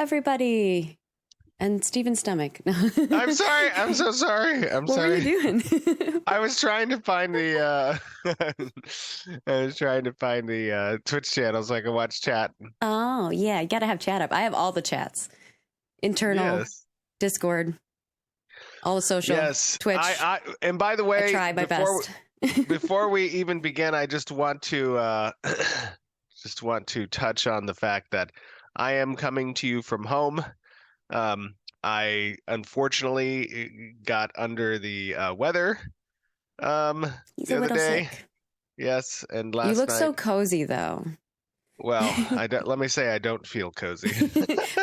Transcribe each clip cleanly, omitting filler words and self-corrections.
everybody. And Steven's stomach. I'm sorry. I'm so sorry. I'm What sorry. were you doing? I was trying to find the Twitch channel so I could watch chat. Oh, yeah. You got to have chat up. I have all the chats. Internal, Yes. Discord, all the social, Yes. Twitch. And by the way, I try my best. before we even begin, I just want to touch on the fact that I am coming to you from home. I unfortunately got under the weather He's the a other little day. sick. Yes, and last You look night. so cozy, though. Well, let me say I don't feel cozy.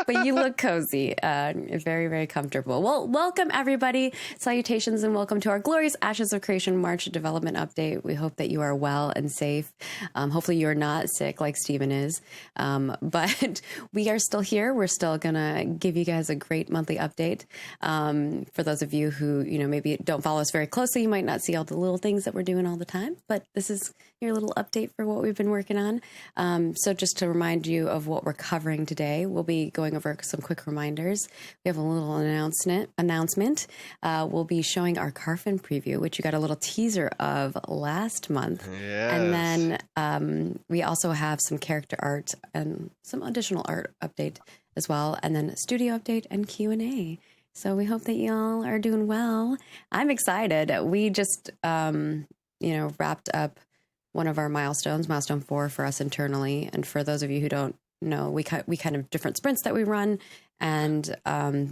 But you look cozy, very, very comfortable. Well, welcome everybody. Salutations and welcome to our Glorious Ashes of Creation March Development Update. We hope that you are well and safe. Hopefully you're not sick like Steven is. But we are still here. We're still going to give you guys a great monthly update. For those of you who, maybe don't follow us very closely, you might not see all the little things that we're doing all the time, but this is your little update for what we've been working on. So just to remind you of what we're covering today, we'll be going over some quick reminders. We have a little announcement. We'll be showing our Carfin preview, which you got a little teaser of last month. Yes. And then we also have some character art and some additional art update as well. And then a studio update and Q&A. So we hope that y'all are doing well. I'm excited. We just, wrapped up one of our milestones, milestone 4 for us internally. And for those of you who don't know, we kind of different sprints that we run. And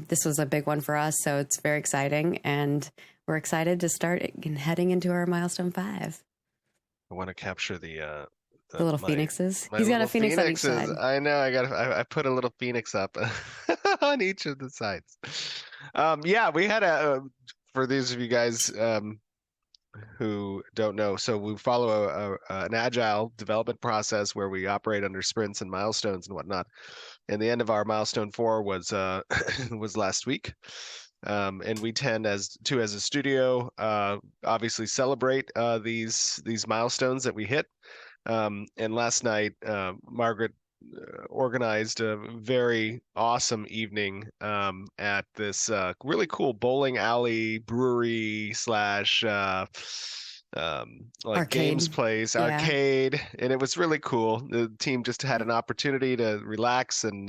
this was a big one for us. So it's very exciting. And we're excited to start heading into our milestone 5. I want to capture the little phoenixes. He's got a phoenix on each side. I know. I put a little phoenix up on each of the sides. Yeah, we had for those of you guys who don't know, so we follow an agile development process where we operate under sprints and milestones and whatnot. And the end of our milestone 4 was was last week. And we tend as a studio obviously celebrate these milestones that we hit. And last night, Margaret organized a very awesome evening at this really cool bowling alley brewery / like games place, arcade, and it was really cool. The team just had an opportunity to relax and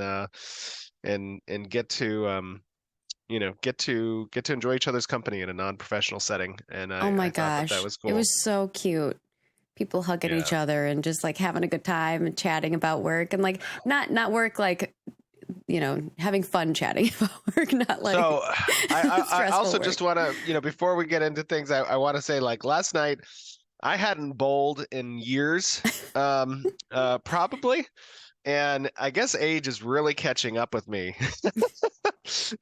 get to get to enjoy each other's company in a non-professional setting. And oh my I gosh, that was cool. It was so cute. People hugging each other and just like having a good time and chatting about work and like not work, like, having fun chatting about work, not like. So I also work. just want to, before we get into things, I want to say, like, last night I hadn't bowled in years, probably. And I guess age is really catching up with me.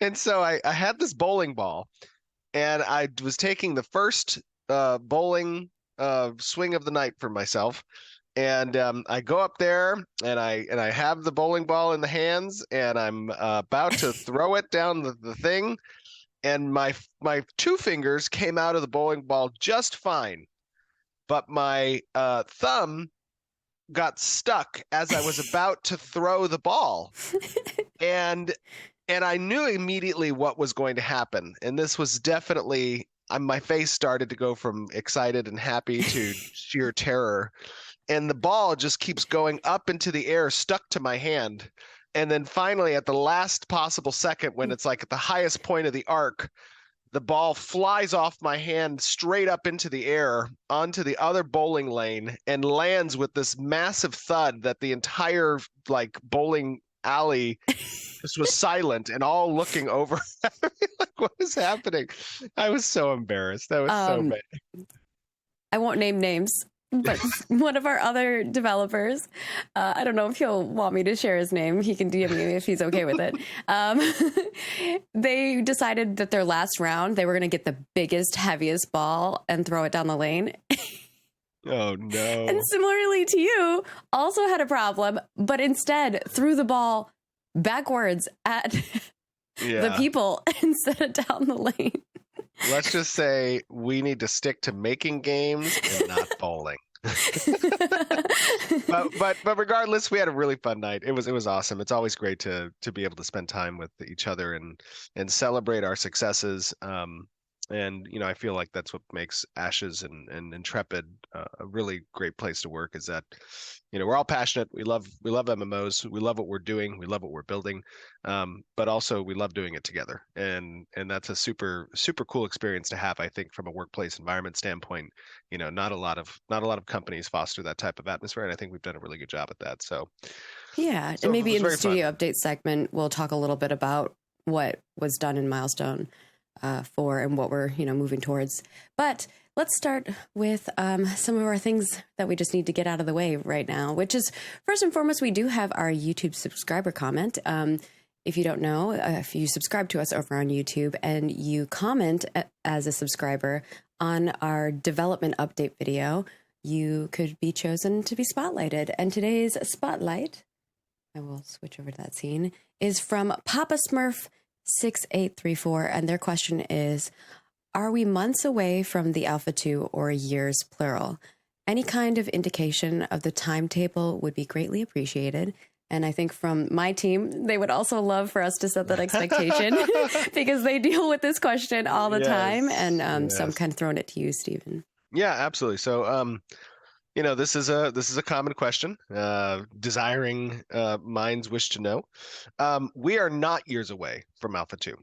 And so I had this bowling ball and I was taking the first bowling swing of the night for myself, and I go up there and I have the bowling ball in the hands and I'm about to throw it down the thing, and my 2 fingers came out of the bowling ball just fine, but my thumb got stuck as I was about to throw the ball, and I knew immediately what was going to happen, and this was definitely. My face started to go from excited and happy to sheer terror. And the ball just keeps going up into the air, stuck to my hand. And then finally, at the last possible second, when it's like at the highest point of the arc, the ball flies off my hand straight up into the air onto the other bowling lane and lands with this massive thud that the entire like bowling alley just was silent and all looking over at me like, what is happening? I was so embarrassed. That was so bad. I won't name names, but one of our other developers, I don't know if he'll want me to share his name. He can DM me if he's okay with it. They decided that their last round, they were going to get the biggest, heaviest ball and throw it down the lane. Oh, no. And similarly to you, also had a problem, but instead threw the ball backwards at the people instead of down the lane. Let's just say we need to stick to making games and not bowling. But regardless, we had a really fun night. It was awesome. It's always great to be able to spend time with each other and celebrate our successes. And I feel like that's what makes Ashes and Intrepid a really great place to work. Is that we're all passionate. We love MMOs. We love what we're doing. We love what we're building. But also we love doing it together. And that's a super super cool experience to have. I think from a workplace environment standpoint. Not a lot of companies foster that type of atmosphere, and I think we've done a really good job at that. Yeah, So and it maybe was in the very studio fun. update segment, we'll talk a little bit about what was done in Milestone for and what we're moving towards. But let's start with some of our things that we just need to get out of the way right now, which is first and foremost, we do have our YouTube subscriber comment. If you don't know, if you subscribe to us over on YouTube and you comment as a subscriber on our development update video, you could be chosen to be spotlighted. And today's spotlight, I will switch over to that scene, is from Papa Smurf 6834. And their question is, are we months away from the Alpha 2 or years, plural? Any kind of indication of the timetable would be greatly appreciated. And I think from my team, they would also love for us to set that expectation because they deal with this question all the time. And so I'm kind of throwing it to you, Stephen. Yeah, absolutely. So, this is a common question. Desiring minds wish to know. We are not years away from Alpha 2,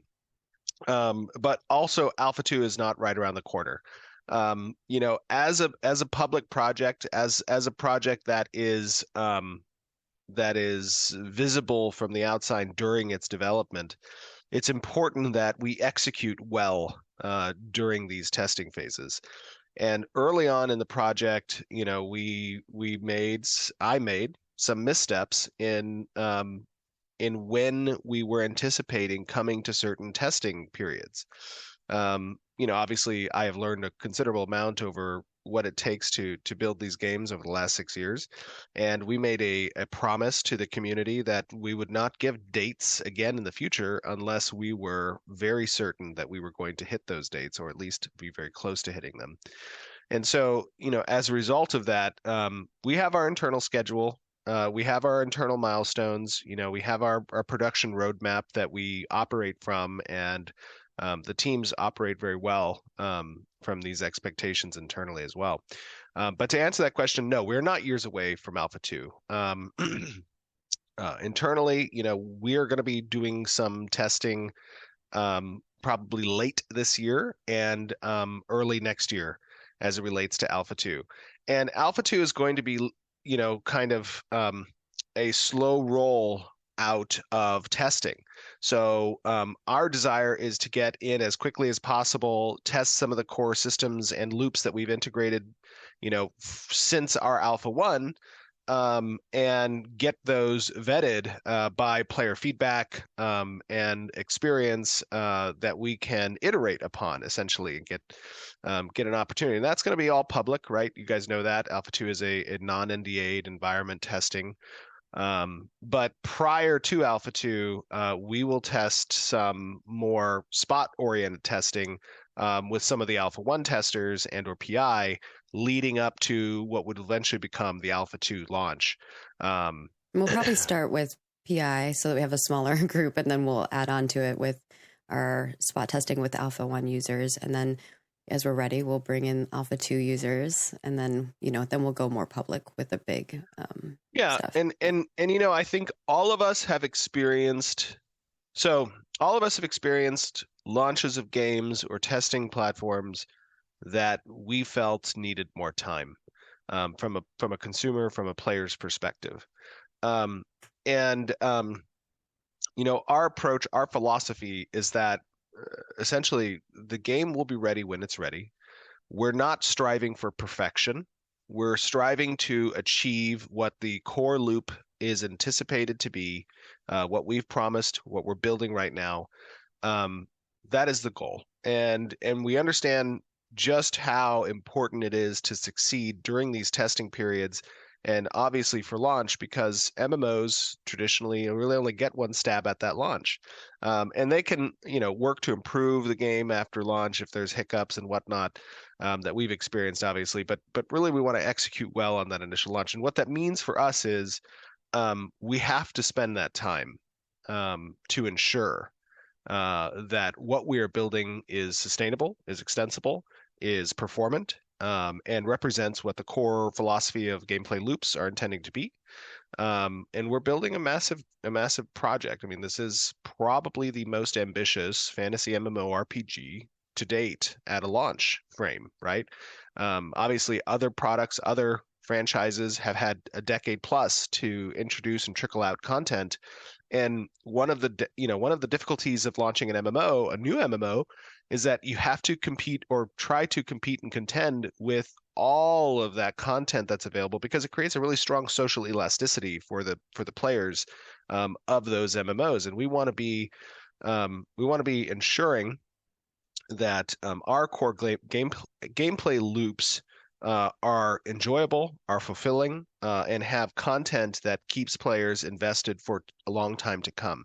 but also Alpha 2 is not right around the corner. As a public project, as a project that is visible from the outside during its development, it's important that we execute well during these testing phases. And early on in the project, I made some missteps in when we were anticipating coming to certain testing periods. Obviously, I have learned a considerable amount over what it takes to build these games over the last 6 years. And we made a promise to the community that we would not give dates again in the future unless we were very certain that we were going to hit those dates, or at least be very close to hitting them. And so, as a result of that, we have our internal schedule. We have our internal milestones. We have our production roadmap that we operate from, and the teams operate very well from these expectations internally as well. But to answer that question, no, we're not years away from Alpha 2. Internally, we are going to be doing some testing probably late this year and early next year as it relates to Alpha 2. And Alpha 2 is going to be, kind of a slow roll out of testing. So our desire is to get in as quickly as possible, test some of the core systems and loops that we've integrated, since our Alpha 1, and get those vetted by player feedback and experience that we can iterate upon, essentially, and get an opportunity. And that's going to be all public, right? You guys know that Alpha 2 is a non-NDA'd environment testing. But prior to Alpha 2, we will test some more spot-oriented testing with some of the Alpha 1 testers and/or PI, leading up to what would eventually become the Alpha 2 launch. We'll probably start with PI so that we have a smaller group, and then we'll add on to it with our spot testing with Alpha 1 users. And then as we're ready, we'll bring in Alpha 2 users, and then, then we'll go more public with the big stuff. And I think all of us have experienced launches of games or testing platforms that we felt needed more time from a consumer, from a player's perspective. Our approach, our philosophy is that essentially the game will be ready when it's ready. We're not striving for perfection. We're striving to achieve what the core loop is anticipated to be, what we've promised, what we're building right now. That is the goal. And we understand just how important it is to succeed during these testing periods And obviously for launch, because MMOs traditionally really only get one stab at that launch. And they can, work to improve the game after launch if there's hiccups and whatnot that we've experienced, obviously. But really, we want to execute well on that initial launch. And what that means for us is we have to spend that time to ensure that what we are building is sustainable, is extensible, is performant, and represents what the core philosophy of gameplay loops are intending to be. And we're building a massive project. I mean, this is probably the most ambitious fantasy MMORPG to date at a launch frame, right? Obviously, other products, other franchises have had a decade plus to introduce and trickle out content. And one of the difficulties of launching an MMO, a new MMO, is that you have to compete or try to compete and contend with all of that content that's available, because it creates a really strong social elasticity for the players of those MMOs. And we want to be ensuring that our core gameplay loops are enjoyable, are fulfilling, and have content that keeps players invested for a long time to come.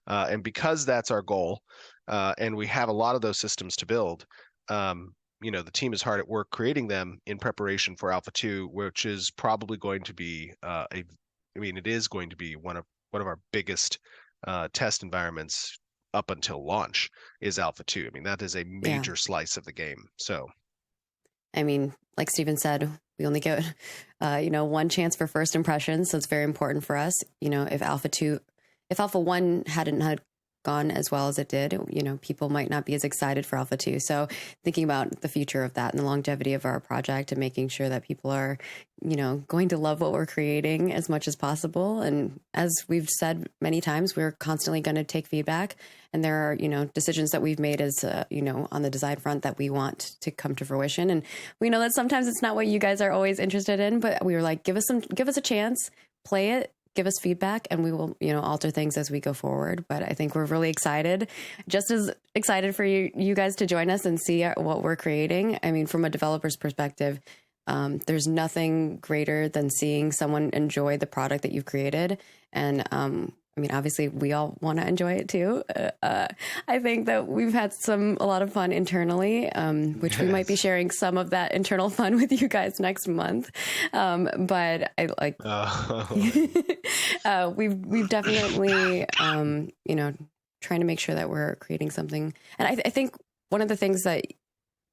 And because that's our goal, and we have a lot of those systems to build, the team is hard at work creating them in preparation for Alpha 2, which is probably going to be it is going to be one of our biggest test environments up until launch is Alpha 2. I mean, that is a major slice of the game. So, I mean, like Steven said, we only get, one chance for first impressions. So it's very important for us. If Alpha 1 hadn't had gone as well as it did, people might not be as excited for Alpha 2. So thinking about the future of that and the longevity of our project and making sure that people are, going to love what we're creating as much as possible. And as we've said many times, we're constantly going to take feedback. And there are, decisions that we've made as, on the design front that we want to come to fruition. And we know that sometimes it's not what you guys are always interested in, but we were like, give us a chance, play it, give us feedback, and we will, alter things as we go forward. But I think we're really excited, just as excited for you guys to join us and see what we're creating. I mean, from a developer's perspective, there's nothing greater than seeing someone enjoy the product that you've created. And, obviously we all want to enjoy it too. I think that we've had a lot of fun internally, which we might be sharing some of that internal fun with you guys next month. But I like, we've definitely, trying to make sure that we're creating something. And I think one of the things that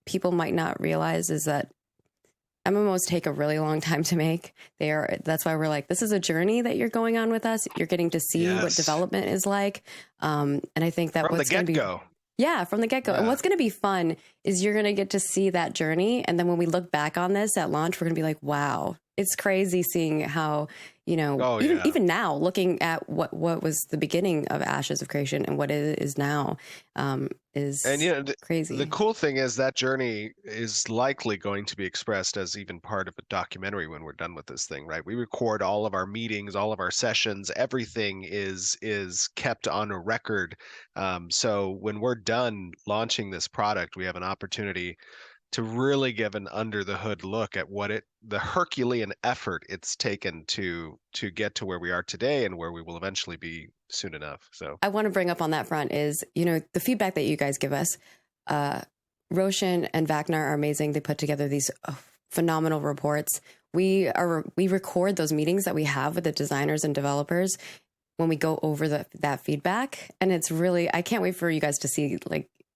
people might not realize is that MMOs take a really long time to make. That's why we're like, this is a journey that you're going on with us. You're getting to see what development is like. And I think that from the get-go. From the get-go. And what's going to be fun is you're going to get to see that journey. And then when we look back on this at launch, we're going to be like, wow, it's crazy seeing how, even now, looking at what was the beginning of Ashes of Creation and what it is now, is crazy. The cool thing is that journey is likely going to be expressed as even part of a documentary when we're done with this thing, right? We record all of our meetings, all of our sessions, everything is kept on a record. So when we're done launching this product, we have an opportunity to really give an under the hood look at the Herculean effort it's taken to get to where we are today and where we will eventually be soon enough. So I want to bring up on that front is, the feedback that you guys give us. Roshan and Vacnar are amazing. They put together these phenomenal reports. We record those meetings that we have with the designers and developers when we go over that feedback. And it's really, I can't wait for you guys to see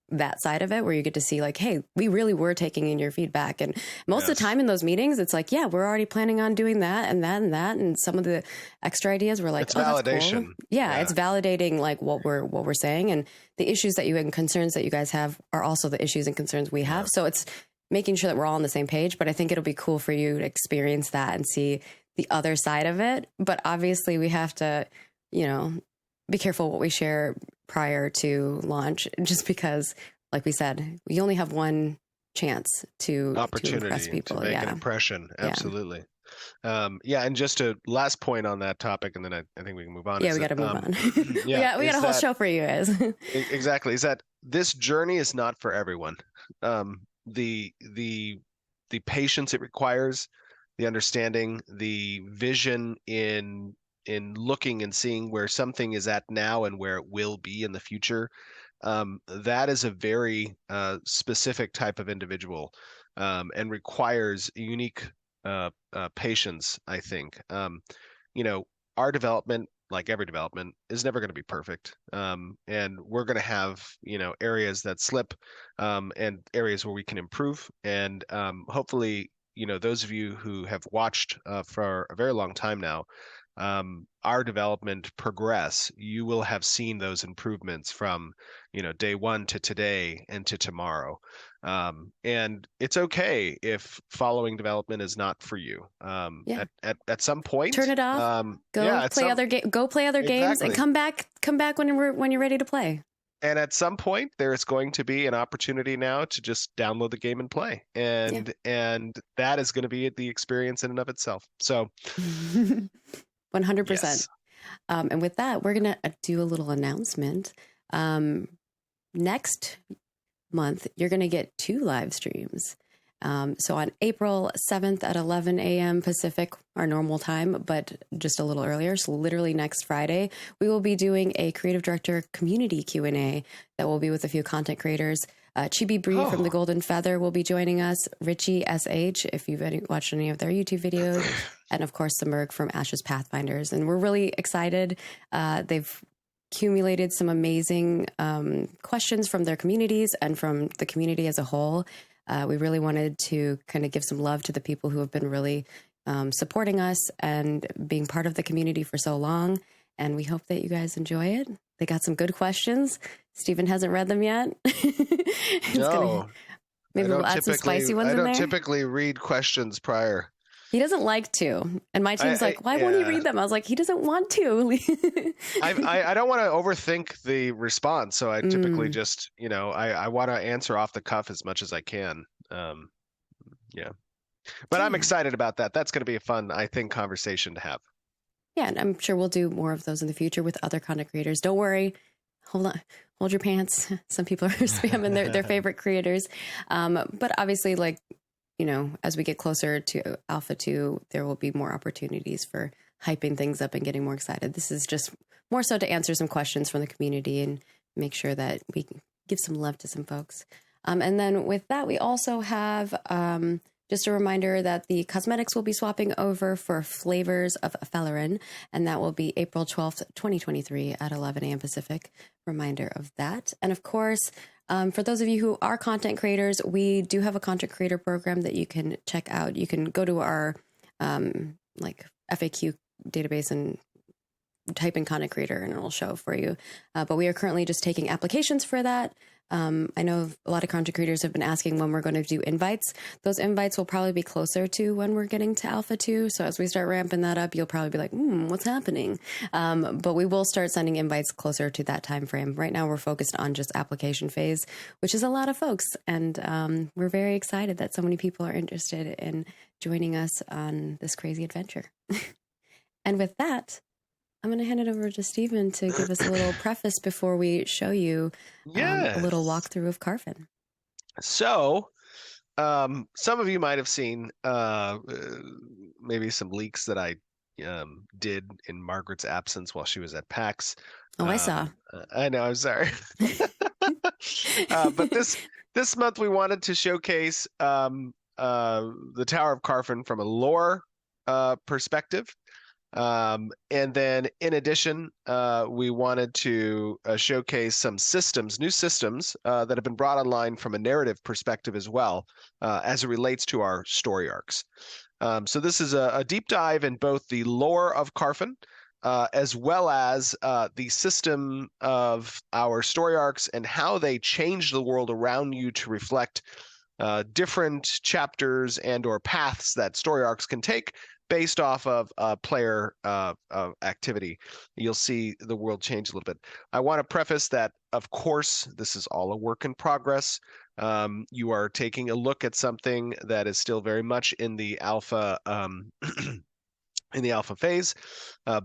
that side of it, where you get to see hey, we really were taking in your feedback. And most of the time in those meetings, it's like, yeah, we're already planning on doing that and that and that. And some of the extra ideas were like, it's validation. That's cool. Yeah, it's validating what we're saying. And the issues that and concerns that you guys have are also the issues and concerns we have. So it's making sure that we're all on the same page. But I think it'll be cool for you to experience that and see the other side of it. But obviously we have to, be careful what we share prior to launch, just because, like we said, we only have one chance to impress people. To make an impression. Absolutely. And just a last point on that topic, and then I think we can move on. Yeah, we got to move on. we got a whole show for you guys. Exactly. Is that this journey is not for everyone. The patience it requires, the understanding, the vision in looking and seeing where something is at now and where it will be in the future. That is a very specific type of individual, and requires unique patience, I think. You know, our development, like every development, is never going to be perfect. And we're going to have, areas that slip, and areas where we can improve. And hopefully, those of you who have watched for a very long time now, our development progress, you will have seen those improvements from, day one to today and to tomorrow. And it's okay if following development is not for you. Yeah. At some point, Turn it off. yeah, Go play other games and exactly. come back when you're ready to play. And at some point, there's going to be an opportunity now to just download the game and play, Yeah. and that is going to be the experience in and of itself. So, 100%. yes. And with that, we're going to do a little announcement. Next month, you're going to get 2 live streams. So on April 7th at 11 a.m. Pacific, our normal time, but just a little earlier. So literally next Friday, we will be doing a creative director community Q&A that will be with a few content creators. Chibi Bree from The Golden Feather will be joining us. Richie SH, if you've watched any of their YouTube videos. And of course, Samurg from Ashes Pathfinders. And we're really excited. They've accumulated some amazing questions from their communities and from the community as a whole. We really wanted to kind of give some love to the people who have been really supporting us and being part of the community for so long. And we hope that you guys enjoy it. They got some good questions. Stephen hasn't read them yet. No, maybe we'll add some spicy ones in there. I don't typically read questions prior. He doesn't like to. And my team's like, why won't he read them? I was like, he doesn't want to. I don't want to overthink the response. So I typically just, I want to answer off the cuff as much as I can. Yeah. But I'm excited about that. That's going to be a fun, I think, conversation to have. Yeah, and I'm sure we'll do more of those in the future with other content creators. Don't worry. Hold on. Hold your pants. Some people are spamming their favorite creators. But obviously, as we get closer to Alpha 2, there will be more opportunities for hyping things up and getting more excited. This is just more so to answer some questions from the community and make sure that we give some love to some folks. And then with that, we also have just a reminder that the cosmetics will be swapping over for Flavors of Fellerin, and that will be April 12th, 2023 at 11 a.m. Pacific. Reminder of that. And of course, for those of you who are content creators, we do have a content creator program that you can check out. You can go to our FAQ database and type in content creator and it'll show for you. But we are currently just taking applications for that. I know a lot of content creators have been asking when we're going to do invites. Those invites will probably be closer to when we're getting to Alpha 2. So as we start ramping that up, you'll probably be like, what's happening? But we will start sending invites closer to that time frame. Right now, we're focused on just application phase, which is a lot of folks. And we're very excited that so many people are interested in joining us on this crazy adventure. And with that, I'm going to hand it over to Stephen to give us a little preface before we show you a little walkthrough of Carfen. So, some of you might have seen maybe some leaks that I did in Margaret's absence while she was at PAX. Oh, I saw. I know, I'm sorry. But this month we wanted to showcase the Tower of Carfen from a lore perspective. And then in addition, we wanted to showcase some new systems that have been brought online from a narrative perspective as well, as it relates to our story arcs. So this is a deep dive in both the lore of Carfen, as well as the system of our story arcs and how they change the world around you to reflect different chapters and or paths that story arcs can take based off of player activity. You'll see the world change a little bit. I want to preface that, of course, this is all a work in progress. You are taking a look at something that is still very much in the alpha in the alpha phase,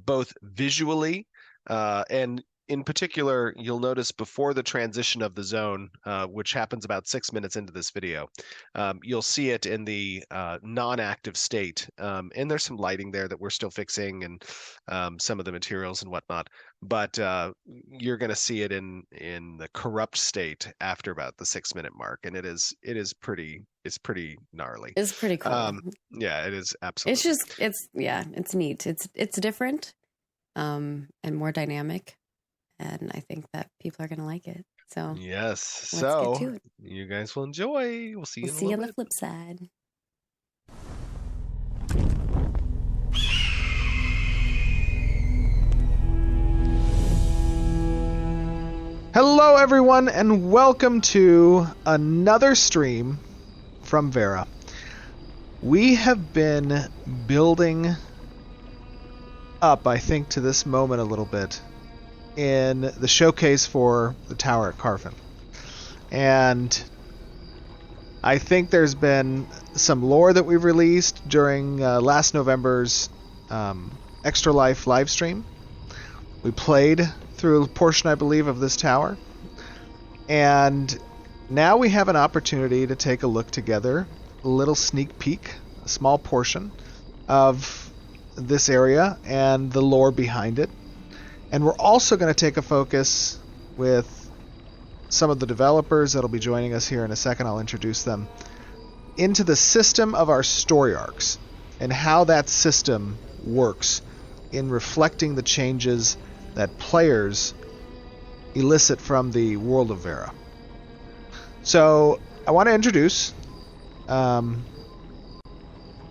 both visually and in particular, you'll notice before the transition of the zone, which happens about 6 minutes into this video, you'll see it in the non-active state. And there's some lighting there that we're still fixing and some of the materials and whatnot. But you're going to see it in the corrupt state after about the 6 minute mark. And it's pretty gnarly. It's pretty cool. Yeah, it is absolutely. It's neat. It's different and more dynamic. And I think that people are going to like it. So yes. So get to it. You guys will enjoy. We'll see you. See you on the flip side. Hello, everyone, and welcome to another stream from Vera. We have been building up, I think, to this moment a little bit in the showcase for the tower at Carfen. And I think there's been some lore that we've released during last November's Extra Life live stream. We played through a portion, I believe, of this tower. And now we have an opportunity to take a look together, a little sneak peek, a small portion of this area and the lore behind it. And we're also going to take a focus with some of the developers that'll be joining us here in a second. I'll introduce them into the system of our story arcs and how that system works in reflecting the changes that players elicit from the world of Vera. So I want to introduce one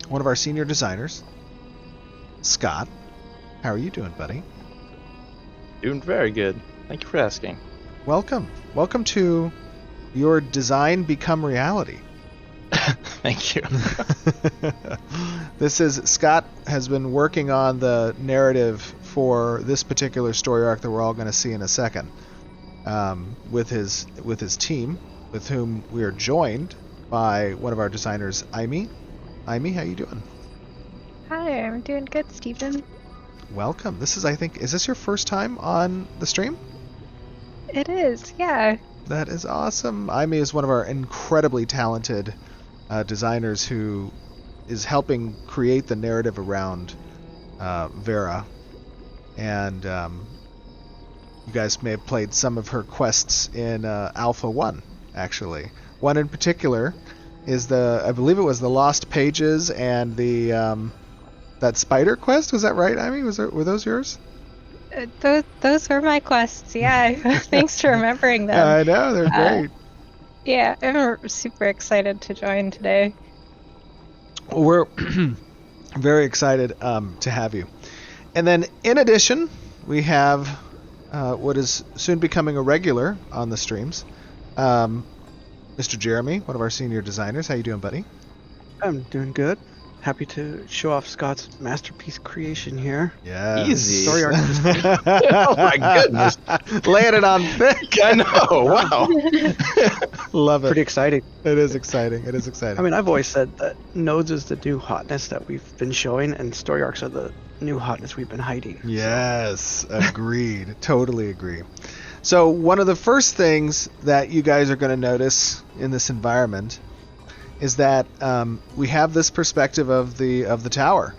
of our senior designers, Scott. How are you doing, buddy? Doing very good. Thank you for asking. Welcome. Welcome to your design become reality. Thank you. Scott has been working on the narrative for this particular story arc that we're all going to see in a second, with his team, with whom we are joined by one of our designers, Aimee. Aimee, how you doing? Hi, I'm doing good, Stephen. Welcome. Is this your first time on the stream? It is, yeah. That is awesome. Aimee is one of our incredibly talented designers who is helping create the narrative around Vera. And you guys may have played some of her quests in Alpha 1, actually. One in particular is I believe it was the Lost Pages and the that spider quest. Was that right, Aimee? Were those yours? Those were my quests, yeah. Thanks for remembering them. I know, they're great. Yeah, I'm super excited to join today. Well, we're very excited to have you. And then, in addition, we have what is soon becoming a regular on the streams, Mr. Jeremy, one of our senior designers. How you doing, buddy? I'm doing good. Happy to show off Scott's masterpiece creation here. Yeah. Easy. Story arc. Oh my goodness. Laying it on thick. I know. Wow. Love it. Pretty exciting. It is exciting. It is exciting. I mean, I've always said that nodes is the new hotness that we've been showing, and story arcs are the new hotness we've been hiding. Yes, agreed. Totally agree. So one of the first things that you guys are going to notice in this environment is that we have this perspective of the tower,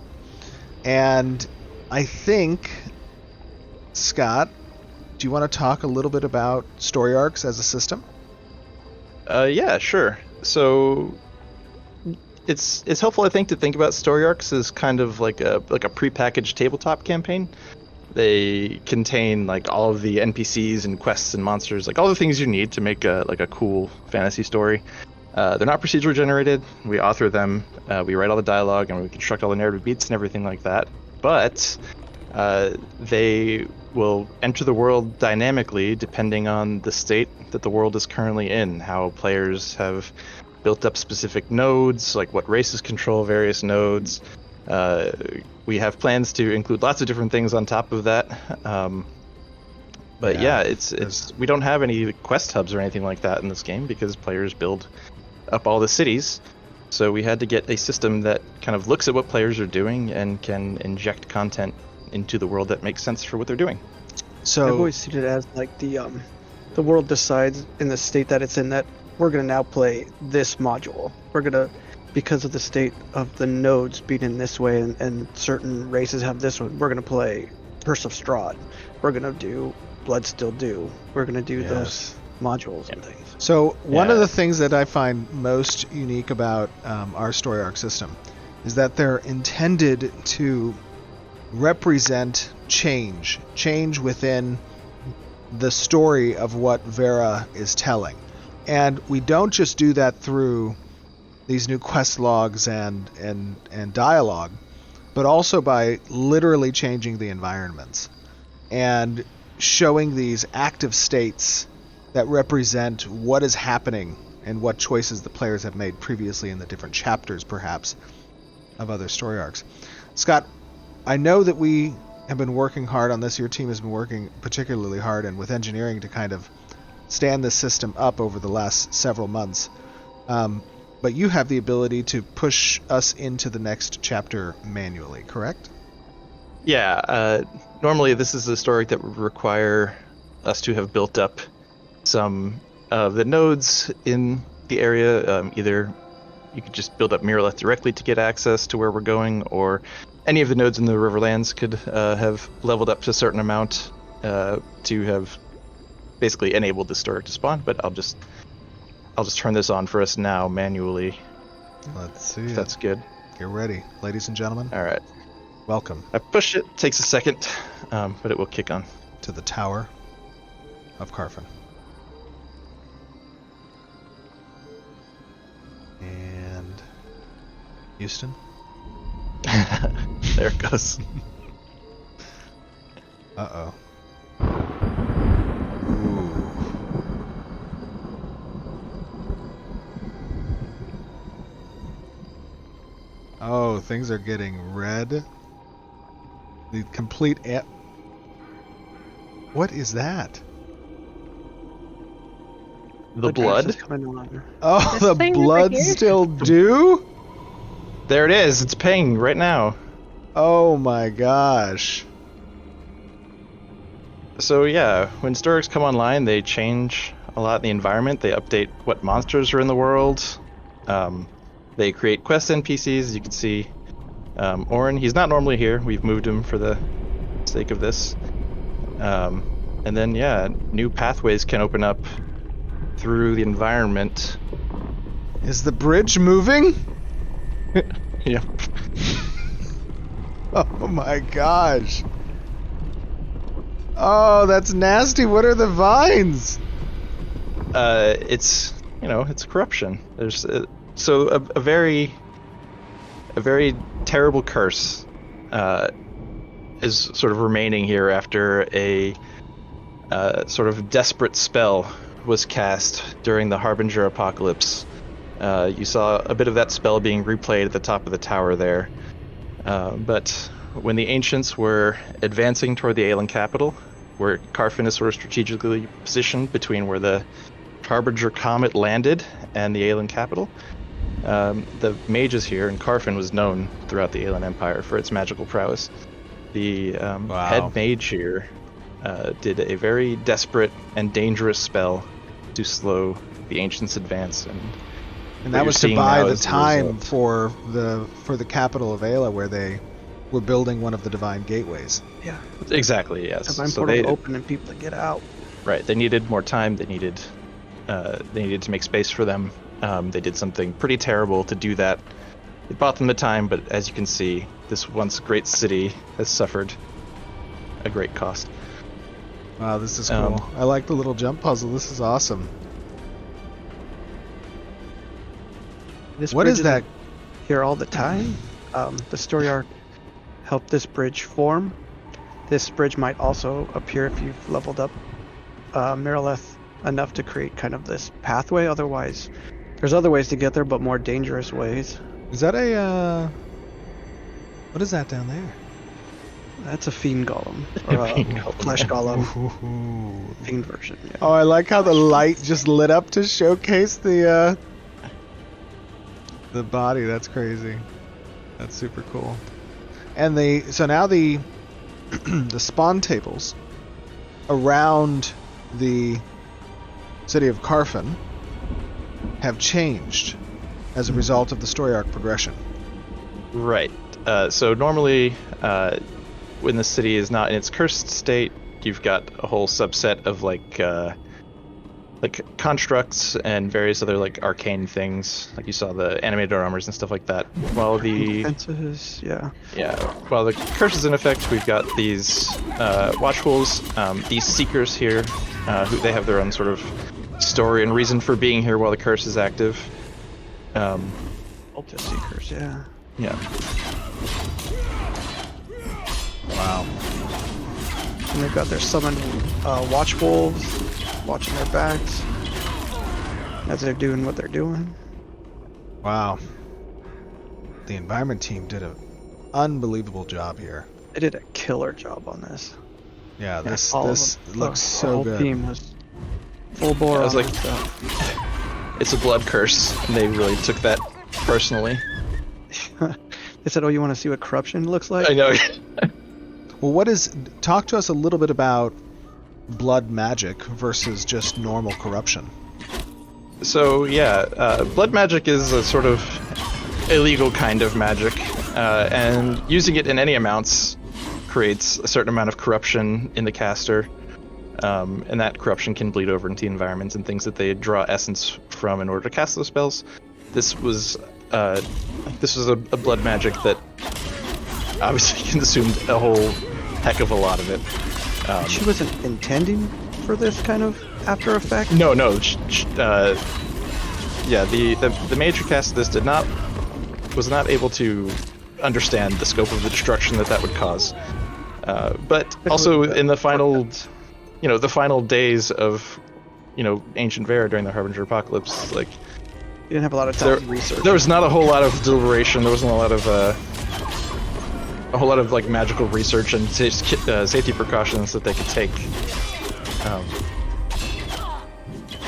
and I think, Scott, do you want to talk a little bit about story arcs as a system? Yeah, sure. So it's helpful, I think, to think about story arcs as kind of like a prepackaged tabletop campaign. They contain like all of the NPCs and quests and monsters, like all the things you need to make a cool fantasy story. They're not procedurally generated. We author them, we write all the dialogue, and we construct all the narrative beats and everything like that. But they will enter the world dynamically depending on the state that the world is currently in, how players have built up specific nodes, like what races control various nodes. We have plans to include lots of different things on top of that. But yeah, it's we don't have any quest hubs or anything like that in this game because players build up all the cities. So we had to get a system that kind of looks at what players are doing and can inject content into the world that makes sense for what they're doing. So I've always seen it as like the world decides in the state that it's in that we're gonna now play this module. We're gonna, because of the state of the nodes being in this way and certain races have this one, we're gonna play Curse of Strahd. We're gonna do Blood Still Dew. We're gonna do those modules and things. So one Yeah. of the things that I find most unique about our story arc system is that they're intended to represent change within the story of what Vera is telling. And we don't just do that through these new quest logs and dialogue, but also by literally changing the environments and showing these active states that represent what is happening and what choices the players have made previously in the different chapters, perhaps, of other story arcs. Scott, I know that we have been working hard on this. Your team has been working particularly hard and with engineering to kind of stand this system up over the last several months. But you have the ability to push us into the next chapter manually, correct? Yeah, normally this is a story that would require us to have built up some of the nodes in the area. Either you could just build up Miraleth directly to get access to where we're going, or any of the nodes in the Riverlands could have leveled up to a certain amount to have basically enabled the story to spawn. But I'll just turn this on for us now manually. Let's see. If that's good. Get ready, ladies and gentlemen. All right. Welcome I push it. Takes a second, but it will kick on. to the Tower of Carfen. And Houston. There it goes. Uh-oh. Oh, things are getting red. The complete What is that? The darkness blood. is coming on. Oh, This the thing over blood here? still dew? There it is. It's paying right now. Oh my gosh. So yeah, when stories come online, they change a lot in the environment. They update what monsters are in the world. They create quest NPCs. You can see Orin. He's not normally here. We've moved him for the sake of this. And then yeah, new pathways can open up through the environment. Is the bridge moving? Yep. Oh my gosh. Oh, that's nasty. What are the vines? It's it's corruption. There's a very terrible curse is sort of remaining here after a sort of desperate spell was cast during the Harbinger Apocalypse. You saw a bit of that spell being replayed at the top of the tower there. But when the Ancients were advancing toward the Aelan capital, where Carfen is sort of strategically positioned between where the Harbinger comet landed and the Aelan capital, the mages here, and Carfen was known throughout the Aelan Empire for its magical prowess. The head mage here did a very desperate and dangerous spell to slow the Ancients' advance, and that you're was to seeing buy now the is the time result. for the capital of Ayla, where they were building one of the divine gateways. Yeah. Exactly, yes. Divine So portal they open and people to get out. right, they needed more time. They needed to make space for them. They did something pretty terrible to do that. It bought them the time, but as you can see, this once great city has suffered a great cost. Wow, this is cool. I like the little jump puzzle. This is awesome. This What bridge is that? isn't here all the time? The story arc helped this bridge form. This bridge might also appear if you've leveled up Miraleth enough to create kind of this pathway. Otherwise, there's other ways to get there, but more dangerous ways. Is that a what is that down there? That's a fiend golem, or a Fiend golem, flesh yeah. golem, Ooh. fiend version. Yeah. Oh, I like how the light just lit up to showcase the body. That's crazy. That's super cool. And so now the the spawn tables around the city of Carfin have changed as a result of the story arc progression. Right. So normally, when the city is not in its cursed state, you've got a whole subset of like constructs and various other like arcane things, like you saw the animated armors and stuff like that. While the Fences, yeah. while the curse is in effect, we've got these watchfulls, these seekers here, who they have their own sort of story and reason for being here while the curse is active. Ultra Seekers, yeah. Yeah. Wow. And they've got their summoned watch wolves watching their backs as they're doing what they're doing. Wow. The environment team did an unbelievable job here. They did a killer job on this. Yeah, this All of this them. looks The so whole good. team was full bore I was on like- this stuff. It's a blood curse, and they really took that personally. They said, "Oh, you want to see what corruption looks like?" I know. Well, talk to us a little bit about blood magic versus just normal corruption. So yeah, blood magic is a sort of illegal kind of magic, and using it in any amounts creates a certain amount of corruption in the caster, and that corruption can bleed over into the environment and things that they draw essence from in order to cast those spells. This was a blood magic that obviously consumed a whole heck of a lot of it. She wasn't intending for this kind of after effect. No. Yeah, the major cast of this was not able to understand the scope of the destruction that would cause. But also in the final, the final days of, ancient Vera during the Harbinger Apocalypse, like You didn't have a lot of time to research. there was not a whole lot of deliberation. There wasn't a lot of like magical research and safety precautions that they could take.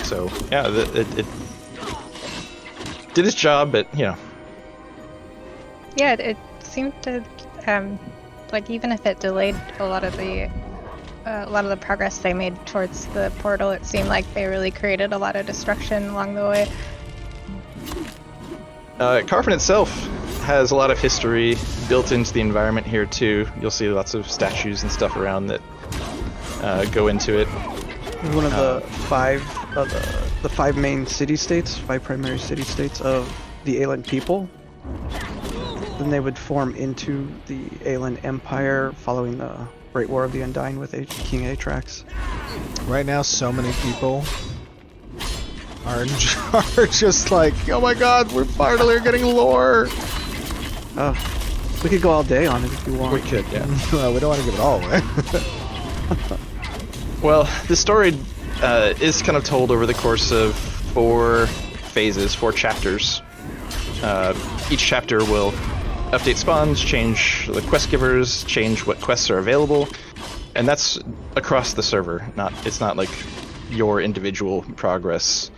So yeah, it did its job, but Yeah, it seemed to, like even if it delayed a lot of the progress they made towards the portal, it seemed like they really created a lot of destruction along the way. Carfin itself has a lot of history built into the environment here too. You'll see lots of statues and stuff around that go into it. One of the five main city-states, 5 primary city-states of the Aelan people. Then they would form into the Aelan Empire following the Great War of the Undying with King Atrax. Right now, so many people are just like, oh my god, we're finally getting lore. Oh, we could go all day on it if you want. We could, yeah. Well, we don't want to give it all away. Well, the story is kind of told over the course of 4 phases, 4 chapters. Each chapter will update spawns, change the quest givers, change what quests are available, and that's across the server. It's not like your individual progress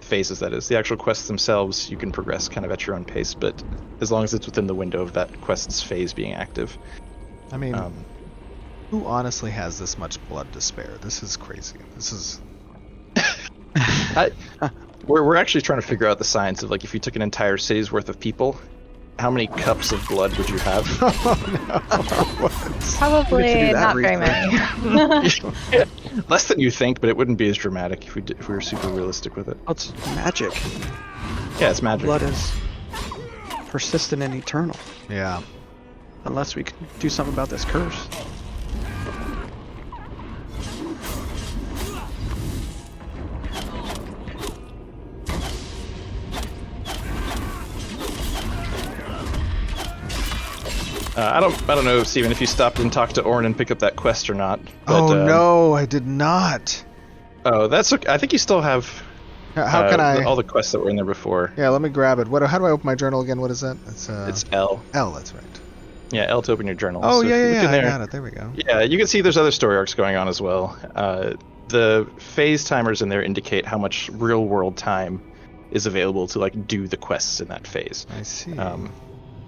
phases, that is. The actual quests themselves, you can progress kind of at your own pace, but as long as it's within the window of that quest's phase being active. I mean, who honestly has this much blood to spare? This is crazy. This is... We're actually trying to figure out the science of, like, if you took an entire city's worth of people, how many cups of blood would you have? Probably not very many. Less than you think, but it wouldn't be as dramatic if we were super realistic with it. Oh, it's magic. Yeah, it's magic. Blood is persistent and eternal. Yeah. Unless we can do something about this curse. I don't know, Steven, if you stopped and talked to Orin and pick up that quest or not. But, Oh no, I did not. Oh, that's okay. I think you still have How can I... all the quests that were in there before. Yeah, let me grab it. How do I open my journal again? What is that? It's L. L, that's right. Yeah, L to open your journal. Oh, So if yeah, you yeah, look yeah, in there, I got it. There we go. Yeah, you can see there's other story arcs going on as well. The phase timers in there indicate how much real-world time is available to, like, do the quests in that phase. I see.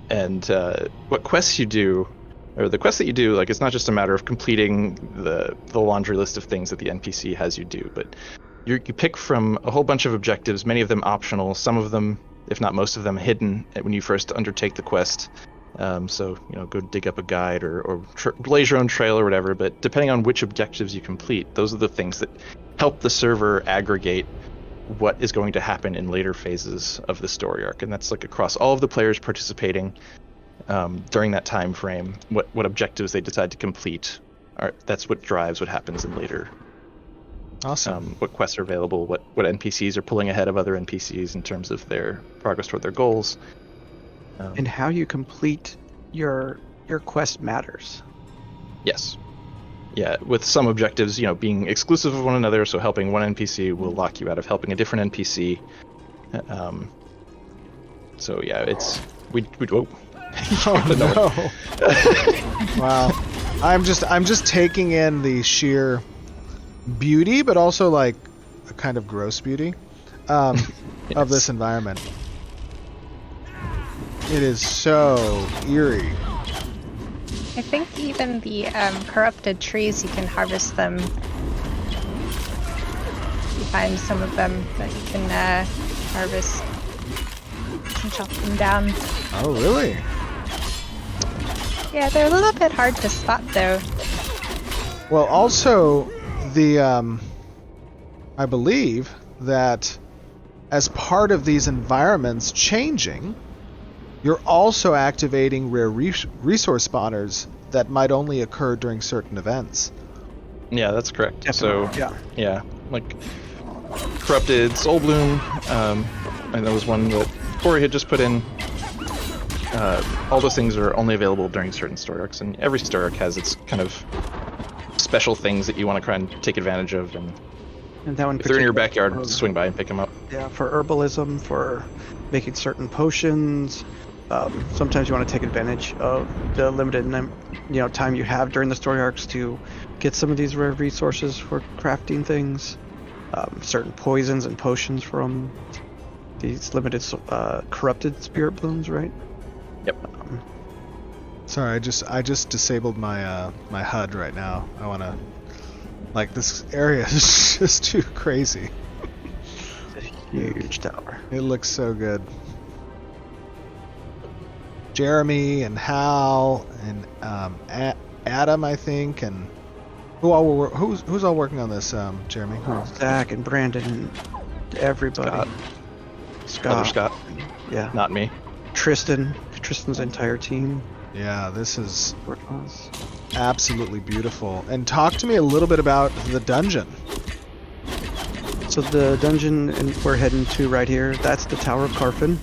And what quests you do or the quests that you do, like it's not just a matter of completing the laundry list of things that the NPC has you do, but you pick from a whole bunch of objectives, many of them optional, some of them, if not most of them, hidden when you first undertake the quest. So, go dig up a guide or blaze your own trail or whatever, but depending on which objectives you complete, those are the things that help the server aggregate what is going to happen in later phases of the story arc. And that's like across all of the players participating during that time frame, what objectives they decide to complete. That's what drives what happens in later. Awesome. What quests are available, what NPCs are pulling ahead of other NPCs in terms of their progress toward their goals. And how you complete your quest matters. Yes. Yeah, with some objectives, being exclusive of one another, so helping one NPC will lock you out of helping a different NPC. So yeah, it's we oh. Oh no! Wow, I'm just taking in the sheer beauty, but also like a kind of gross beauty of this environment. It is so eerie. I think even the corrupted trees, you can harvest them. You find some of them that you can harvest and chop them down. Oh, really? Yeah, they're a little bit hard to spot though. Well, also, I believe that as part of these environments changing, you're also activating rare resource spawners that might only occur during certain events. Yeah, that's correct. Definitely. So yeah, like corrupted soul bloom, and that was one that Corey had just put in. All those things are only available during certain story arcs, and every story arc has its kind of special things that you want to try and take advantage of. And that one if they're in your backyard, swing by and pick them up. Yeah, for herbalism, for making certain potions. Sometimes you want to take advantage of the limited time you have during the story arcs to get some of these rare resources for crafting things. Certain poisons and potions from these limited corrupted spirit blooms, right? Yep. Sorry, I just disabled my my HUD right now. I want to, like, this area is just too crazy. It's a huge tower. It looks so good. Jeremy and Hal and Adam, I think, and who's all working on this? Jeremy, Zach and Brandon and everybody. Scott. Other Scott. Yeah. Not me. Tristan's entire team. Yeah, this is working on this. Absolutely beautiful. And talk to me a little bit about the dungeon. So the dungeon we're heading to right here, that's the Tower of Carfin.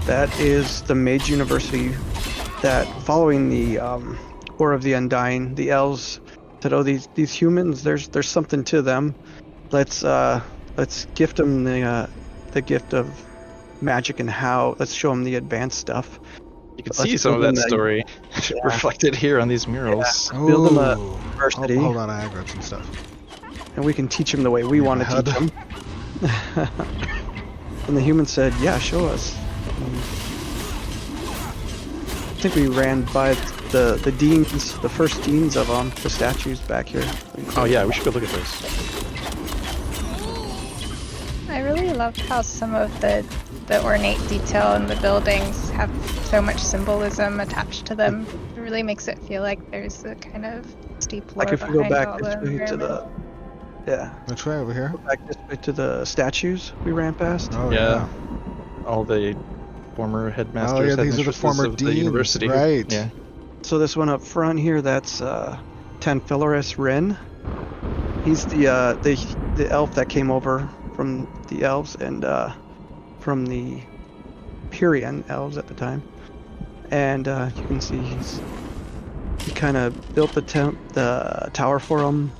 That is the Mage University that, following the War of the Undying, the elves said, "Oh, these humans, there's something to them. Let's gift them the gift of magic and how. Let's show them the advanced stuff." You can see some of that story reflected here on these murals. Yeah. Build them a university. Hold on, I grabbed some stuff. And we can teach them the way we want to teach them. And the human said, "Yeah, show us." I think we ran by the deans, the first deans of the statues back here. Oh yeah, we should go look at those. I really love how some of the ornate detail in the buildings have so much symbolism attached to them. It really makes it feel like there's a kind of steep lore like if we behind go back all this the way to environment. Which way, over here? Go back this way to the statues we ran past. Oh Yeah. All the former headmasters. Oh yeah, these are the headmistresses former of the deans, university. right? Yeah. So this one up front here, that's Tanfilaris Wren. He's the elf that came over from the elves and from the Pyrian elves at the time. And you can see he kind of built the tower for them.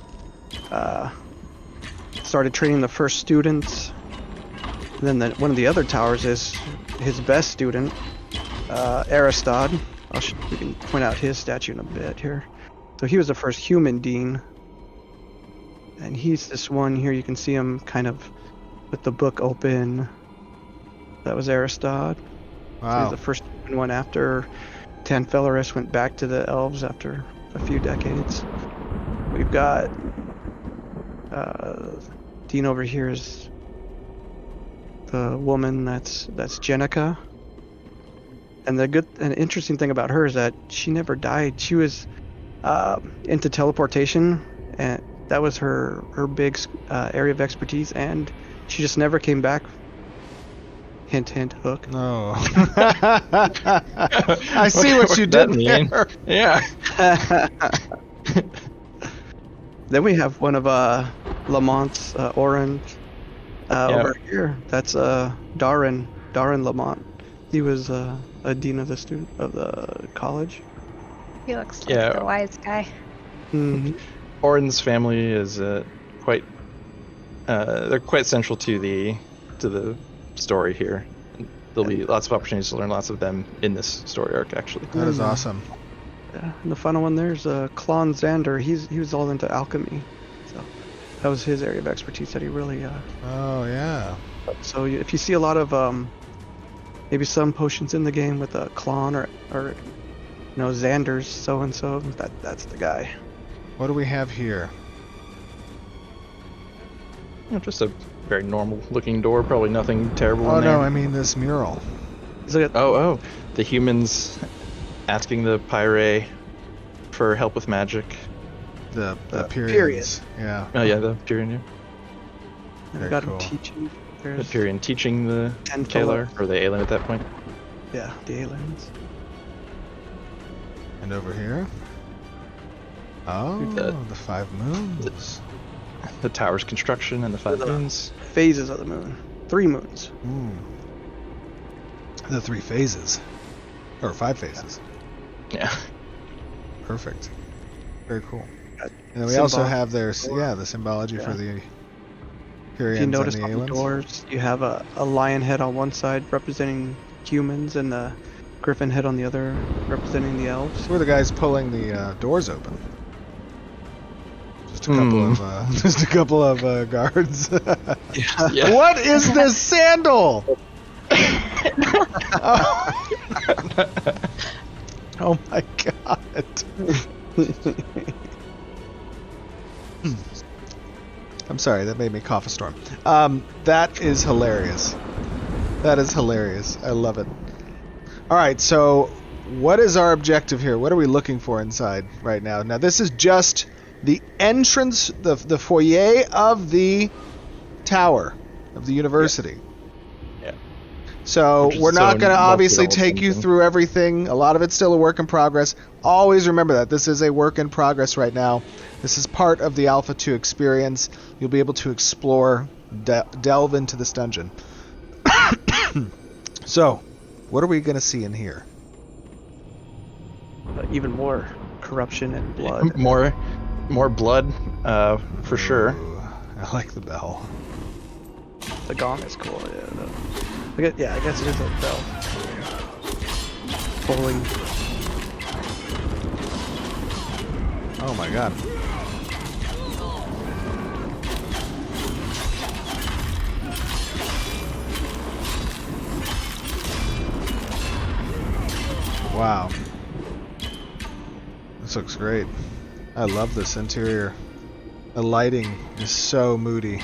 Started training the first students. And then one of the other towers is his best student, Aristod. We can point out his statue in a bit here. So he was the first human dean. And he's this one here. You can see him kind of with the book open. That was Aristod. Wow. So he's the first one after Tanfelaris went back to the elves after a few decades. We've got Dean over here is the woman that's Jenica. And the interesting thing about her is that she never died. She was into teleportation, and that was her big area of expertise, and she just never came back. Hint, hint, hook. No. I see what you did there. Yeah. Then we have one of Lamont's Oren over here. That's Darren Lamont. He was a dean of the college. He looks like the wise guy. Mm-hmm. Oren's family is quite they're quite central to the story here. There'll be lots of opportunities to learn lots of them in this story arc, actually. That is awesome. Yeah, and the final one there's Klon Xander. He was all into alchemy, so that was his area of expertise that he really. Oh yeah. So if you see a lot of maybe some potions in the game with a Klon or Xander's so and so, that's the guy. What do we have here? Just a very normal looking door, probably nothing terrible Oh in there. no, I mean this mural. Oh, the humans asking the Pyre for help with magic. The Period. periods. Yeah. Oh yeah, the Pyrian, yeah. Very We got cool. him teaching. The There's Pyrian teaching the Tanfella. Kalar, or the alien at that point. Yeah, the aliens. And over here. Oh, The- the 5 moons. The tower's construction and the 5 moons. Phases of the moon. 3 moons. The 3 phases. Or 5 phases. Yeah. Perfect. Very cool. Got And then we also symbol- have the symbology for the If you Pyrians notice and the on the aliens. doors, you have a lion head on one side representing humans and the griffin head on the other representing the elves. Who are the guys pulling the doors open? Just a couple of guards. Yeah. What is this sandal? oh. Oh my god. I'm sorry, that made me cough a storm. That is hilarious. That is hilarious. I love it. Alright, so what is our objective here? What are we looking for inside right now? Now this is just the entrance, the foyer of the tower of the university. Yeah. So Which is we're not so going to obviously multi-level take you something. through everything. A lot of it's still a work in progress. Always remember that. This is a work in progress right now. This is part of the Alpha 2 experience. You'll be able to explore, delve into this dungeon. So, what are we going to see in here? Even more corruption and blood. More blood, for sure. Ooh, I like the bell. The gong is cool. I guess it is a bell. Bowling. Oh my god. Wow. This looks great. I love this interior. The lighting is so moody.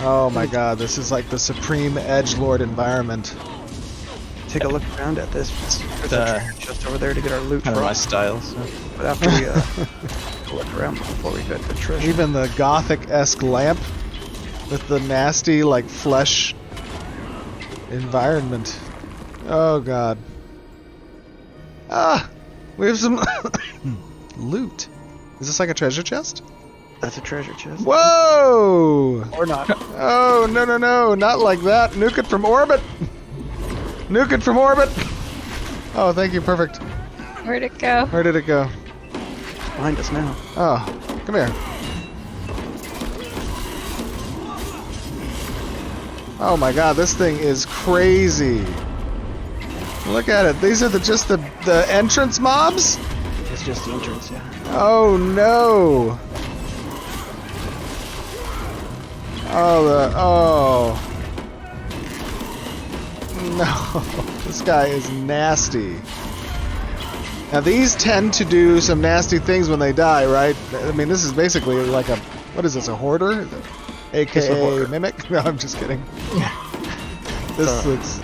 Oh my god, this is like the supreme edgelord environment. Take a look around at this. There's a treasure chest over there to get our loot Kind from. of my style. So. But after we look around before we get the treasure. Even the gothic-esque lamp with the nasty, like, flesh environment. Oh god. Ah! We have some loot. Is this like a treasure chest? That's a treasure chest. Whoa! Or not. Oh, no, not like that. Nuke it from orbit! Nuke it from orbit! Oh, thank you, perfect. Where'd it go? Where did it go? Behind us now. Oh, come here. Oh my god, this thing is crazy. Look at it. These are just the entrance mobs? It's just the entrance, yeah. Oh no. Oh. No, this guy is nasty. Now these tend to do some nasty things when they die, right? I mean, this is basically like a, what is this, a hoarder? AKA a hoarder. mimic? No, I'm just kidding. This looks...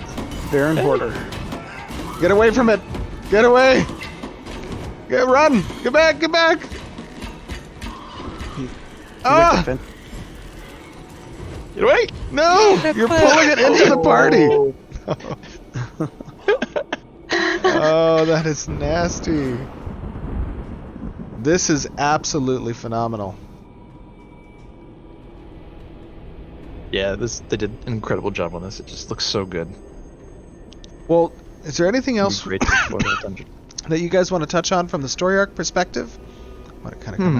Baron Hoarder. Get away from it! Get away! Run! Get back! Get back! Ah! Get away! No! You're pulling it into the party! Oh, that is nasty. This is absolutely phenomenal. Yeah, they did an incredible job on this. It just looks so good. Well, is there anything else Great to explore the dungeon. that you guys want to touch on from the story arc perspective? I want to kind of come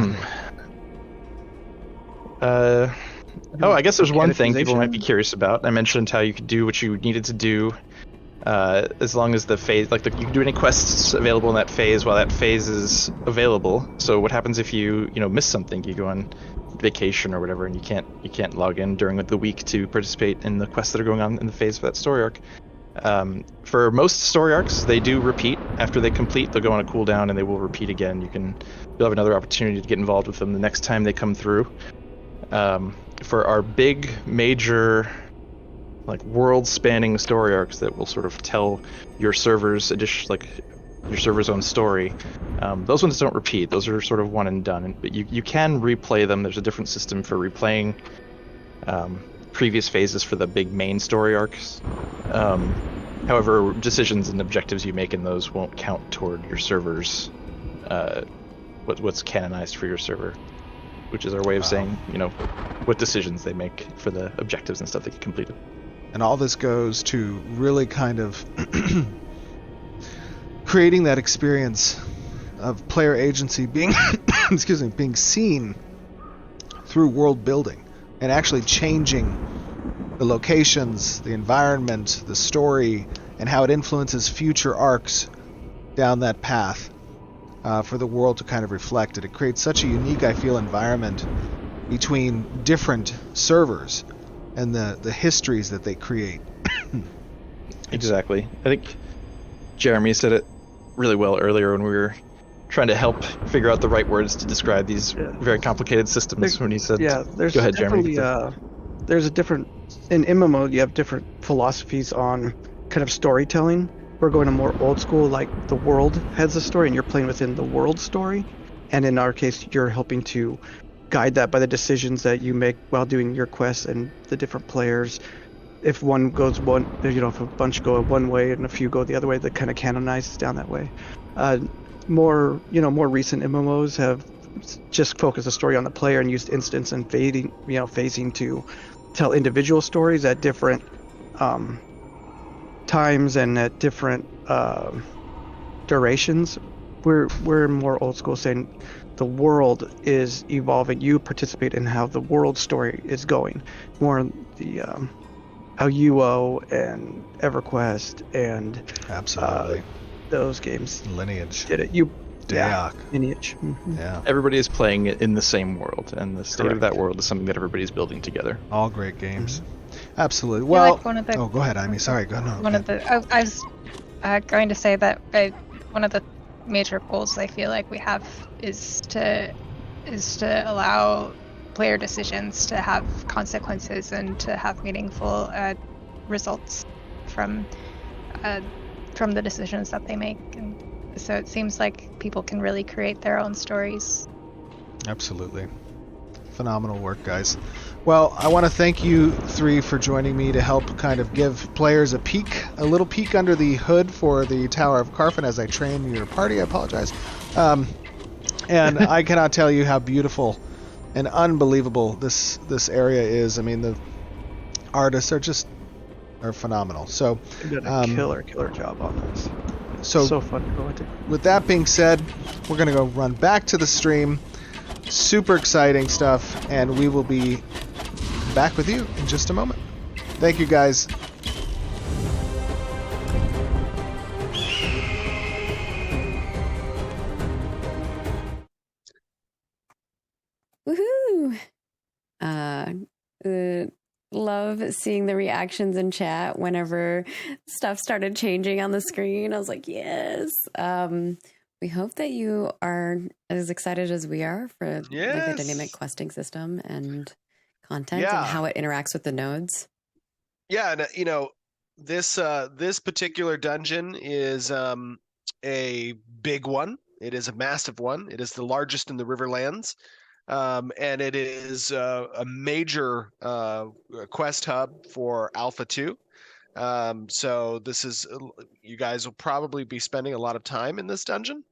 out here. I guess there's one thing people Canonization? might be curious about. I mentioned how you could do what you needed to do, as long as the phase, you can do any quests available in that phase while that phase is available. So what happens if you miss something? You go on vacation or whatever, and you can't log in during the week to participate in the quests that are going on in the phase for that story arc. For most story arcs, they do repeat after they complete. They'll go on a cooldown and they will repeat again. You'll have another opportunity to get involved with them the next time they come through. For our big major world-spanning story arcs that will sort of tell your server's your server's own story, those ones don't repeat. Those are sort of one and done. But you can replay them. There's a different system for replaying previous phases for the big main story arcs. However, decisions and objectives you make in those won't count toward your server's what's canonized for your server, which is our way of saying what decisions they make for the objectives and stuff that get completed. And all this goes to really kind of creating that experience of player agency being being seen through world building and actually changing the locations, the environment, the story, and how it influences future arcs down that path for the world to kind of reflect it. It creates such a unique, I feel, environment between different servers and the histories that they create. Exactly. I think Jeremy said it really well earlier when we were trying to help figure out the right words to describe these very complicated systems. When he said, there's "Go ahead, Jeremy." There's a different, in MMO you have different philosophies on kind of storytelling. We're going to more old school, like the world has a story and you're playing within the world story, and in our case you're helping to guide that by the decisions that you make while doing your quests and the different players. If one goes if a bunch go one way and a few go the other way, that kind of canonizes down that way. More recent MMOs have just focused the story on the player and used instance and phasing to tell individual stories at different times and at different durations. We're more old school, saying the world is evolving. You participate in how the world story is going. More the how UO and EverQuest and Absolutely. Those games Lineage. did it. Dayak. Lineage. Yeah. Everybody is playing it in the same world, and the state of Correct. that world is something that everybody's building together. All great games. Absolutely. Yeah, Well, like one of the- go ahead, Amy. Sorry, go ahead. One of the I was going to say that one of the major goals I feel like we have is to allow player decisions to have consequences and to have meaningful results from the decisions that they make. And so it seems like people can really create their own stories. Absolutely. Phenomenal work, guys. Well, I want to thank you three for joining me to help kind of give players a little peek under the hood for the Tower of Carfen as I train your party. I apologize. And I cannot tell you how beautiful and unbelievable this area is. I mean, the artists are phenomenal. So, You did a killer job on this. So fun to go into. with that being said, we're going to go run back to the stream. Super exciting stuff, and we will be back with you in just a moment. Thank you, guys. Woohoo! Love seeing the reactions in chat whenever stuff started changing on the screen. I was like, yes. We hope that you are as excited as we are for like, the dynamic questing system and content and how it interacts with the nodes. Yeah, and this particular dungeon is a big one. It is a massive one. It is the largest in the Riverlands. And it is a major quest hub for Alpha 2. So this is, you guys will probably be spending a lot of time in this dungeon.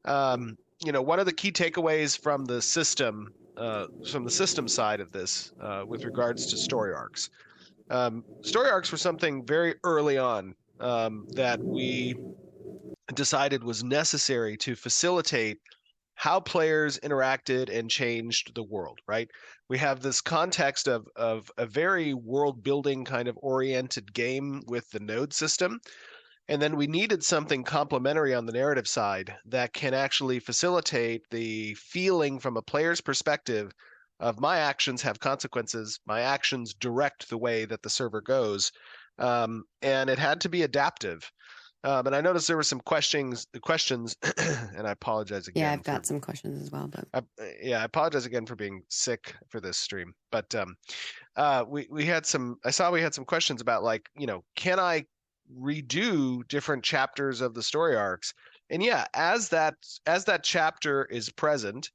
One of the key takeaways from the system side of this, with regards to story arcs. Story arcs were something very early on that we decided was necessary to facilitate how players interacted and changed the world, right? We have this context of a very world building kind of oriented game with the node system. And then we needed something complementary on the narrative side that can actually facilitate the feeling from a player's perspective of my actions have consequences, my actions direct the way that the server goes. And it had to be adaptive. And I noticed there were some questions, and I apologize again. Yeah, I've got some questions as well. But I apologize again for being sick for this stream. But we had some. I saw we had some questions about can I redo different chapters of the story arcs? And yeah, as that chapter is present,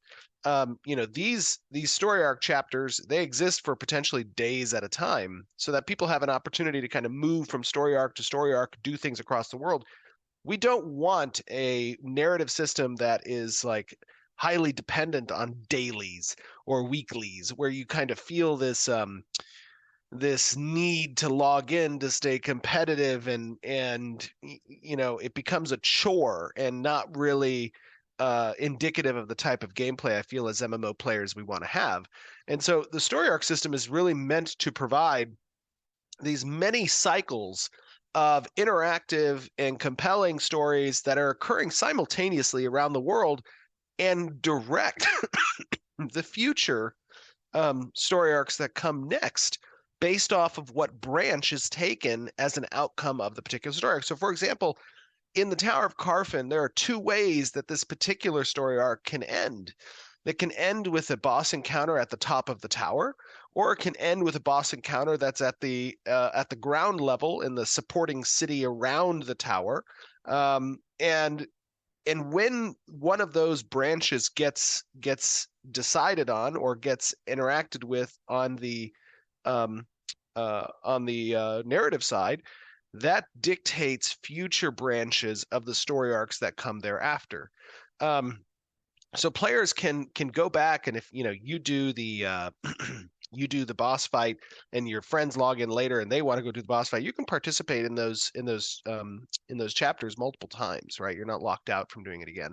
these story arc chapters, they exist for potentially days at a time so that people have an opportunity to kind of move from story arc to story arc, do things across the world. We don't want a narrative system that is like highly dependent on dailies or weeklies where you kind of feel this this need to log in to stay competitive and it becomes a chore and not really indicative of the type of gameplay I feel as MMO players we want to have. And so the story arc system is really meant to provide these many cycles of interactive and compelling stories that are occurring simultaneously around the world and direct the future story arcs that come next based off of what branch is taken as an outcome of the particular story arc. So for example, in the Tower of Carfen, there are two ways that this particular story arc can end. It can end with a boss encounter at the top of the tower, or it can end with a boss encounter that's at the ground level in the supporting city around the tower. And when one of those branches gets decided on or gets interacted with on the narrative side, that dictates future branches of the story arcs that come thereafter. So players can go back, and if you do the you do the boss fight, and your friends log in later, and they want to go do the boss fight, you can participate in those chapters multiple times, right? You're not locked out from doing it again.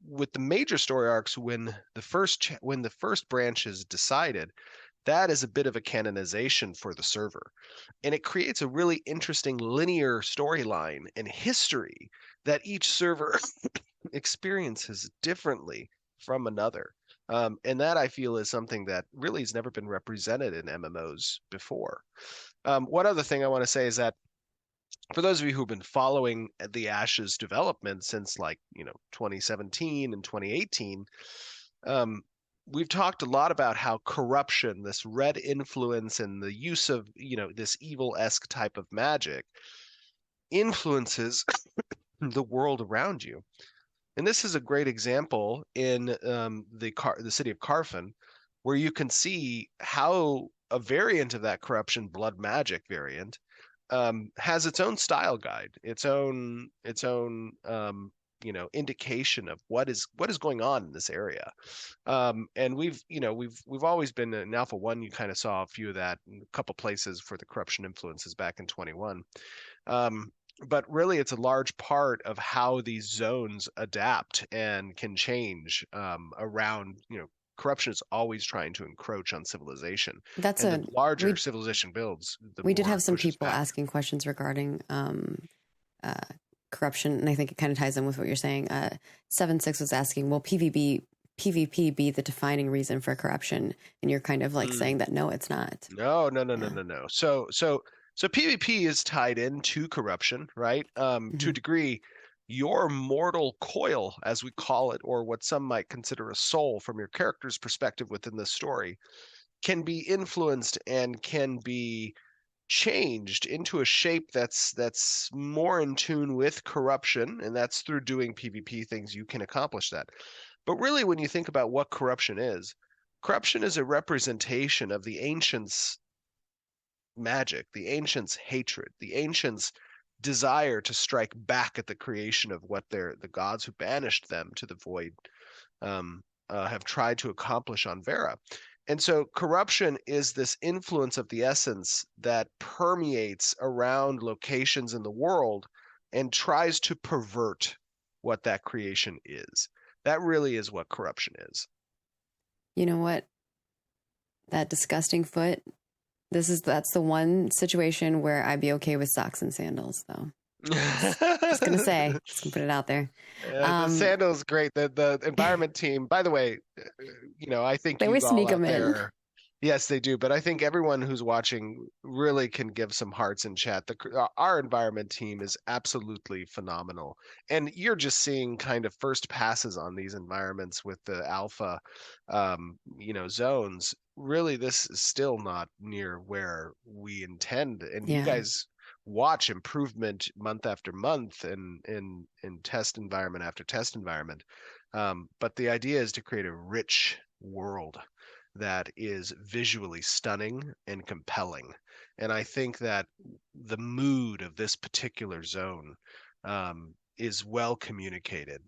With the major story arcs, when the first branch is decided, that is a bit of a canonization for the server. And it creates a really interesting linear storyline and history that each server experiences differently from another. And that I feel is something that really has never been represented in MMOs before. One other thing I want to say is that for those of you who've been following the Ashes development since 2017 and 2018, we've talked a lot about how corruption, this red influence, and the use of this evil-esque type of magic influences the world around you. And this is a great example in the city of Carfen, where you can see how a variant of that corruption, blood magic variant, has its own style guide, its own indication of what is going on in this area. And we've always been in Alpha 1. You kind of saw a few of that in a couple places for the corruption influences back in 21. But really, it's a large part of how these zones adapt and can change around. Corruption is always trying to encroach on civilization. That's and the larger civilization builds. We did have some people asking questions regarding corruption, and I think it kind of ties in with what you're saying. 7-6 was asking, will PvP PvP be the defining reason for corruption, and you're kind of like saying that no, it's not. No. So PvP is tied into corruption, right? To a degree, your mortal coil, as we call it, or what some might consider a soul from your character's perspective within the story, can be influenced and can be changed into a shape that's more in tune with corruption, and that's through doing PvP things you can accomplish that. But really, when you think about what corruption is a representation of the ancients' magic, the ancients' hatred, the ancients' desire to strike back at the creation of what the gods who banished them to the void have tried to accomplish on Vera. And so corruption is this influence of the essence that permeates around locations in the world and tries to pervert what that creation is. That really is what corruption is. You know what? That disgusting foot. That's the one situation where I'd be okay with socks and sandals, though. Just gonna say, just gonna put it out there. The sandals great. The environment team. By the way, I think they always sneak them in. Yes, they do. But I think everyone who's watching really can give some hearts in chat. Our environment team is absolutely phenomenal, and you're just seeing kind of first passes on these environments with the alpha, zones. Really, this is still not near where we intend, and you guys watch improvement month after month in test environment after test environment. But the idea is to create a rich world that is visually stunning and compelling. And I think that the mood of this particular zone is well communicated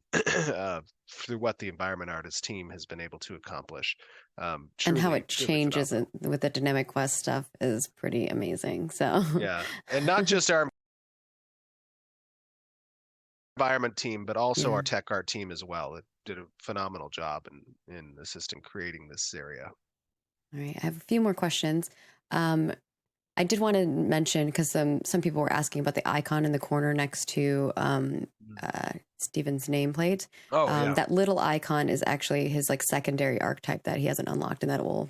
through what the environment artist team has been able to accomplish. And how it changes with the dynamic quest stuff is pretty amazing. So yeah, and not just our environment team, but also our tech art team as well. It did a phenomenal job in assisting creating this area. All right, I have a few more questions. I did want to mention, because some people were asking about the icon in the corner next to Steven's nameplate. That little icon is actually his secondary archetype that he hasn't unlocked, and that will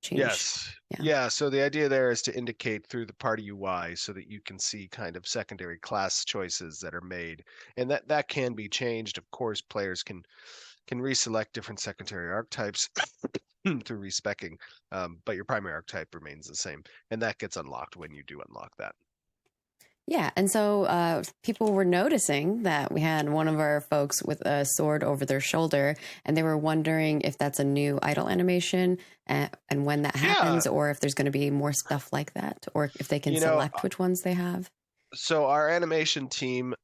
change. Yes. Yeah. So the idea there is to indicate through the party UI so that you can see kind of secondary class choices that are made, and that can be changed. Of course, players can reselect different secondary archetypes through respecking, but your primary archetype remains the same, and that gets unlocked when you do unlock that. Yeah, and so people were noticing that we had one of our folks with a sword over their shoulder, and they were wondering if that's a new idle animation and when that happens, or if there's going to be more stuff like that, or if they can select which ones they have. So our animation team,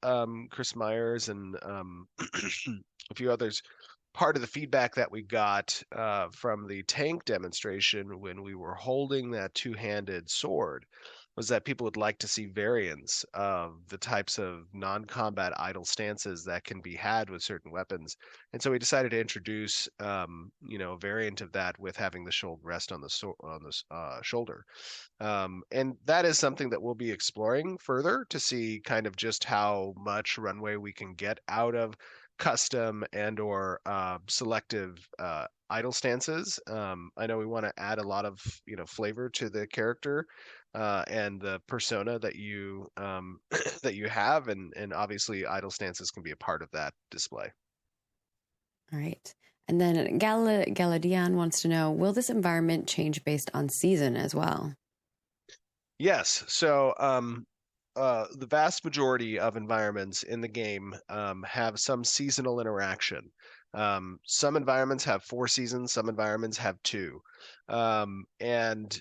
Chris Myers and a few others, part of the feedback that we got from the tank demonstration when we were holding that two-handed sword was that people would like to see variants of the types of non-combat idle stances that can be had with certain weapons. And so we decided to introduce, a variant of that with having the shoulder rest on the shoulder. And that is something that we'll be exploring further to see kind of just how much runway we can get out of custom and or selective idle stances. I know we want to add a lot of flavor to the character and the persona that you that you have, and obviously idle stances can be a part of that display. All right. And then Galadian wants to know, will this environment change based on season as well? Yes. So the vast majority of environments in the game have some seasonal interaction. Some environments have 4 seasons, some environments have 2. And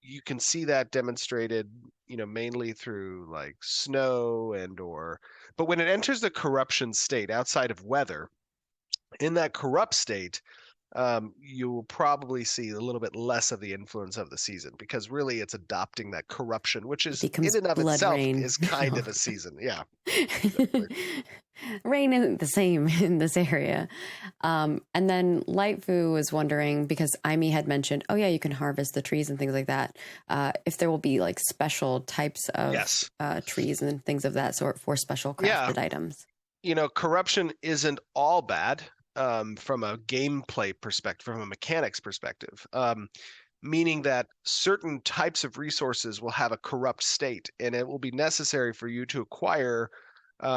you can see that demonstrated, mainly through snow but when it enters the corruption state outside of weather, in that corrupt state, you will probably see a little bit less of the influence of the season, because really it's adopting that corruption, which is in and of itself is kind of a season. Yeah. Exactly. Rain isn't the same in this area. And then Lightfu was wondering, because Aimee had mentioned, you can harvest the trees and things like that. If there will be special types of trees and things of that sort for special crafted items. Corruption isn't all bad. from a gameplay perspective, from a mechanics perspective. Meaning that certain types of resources will have a corrupt state, and it will be necessary for you to acquire, we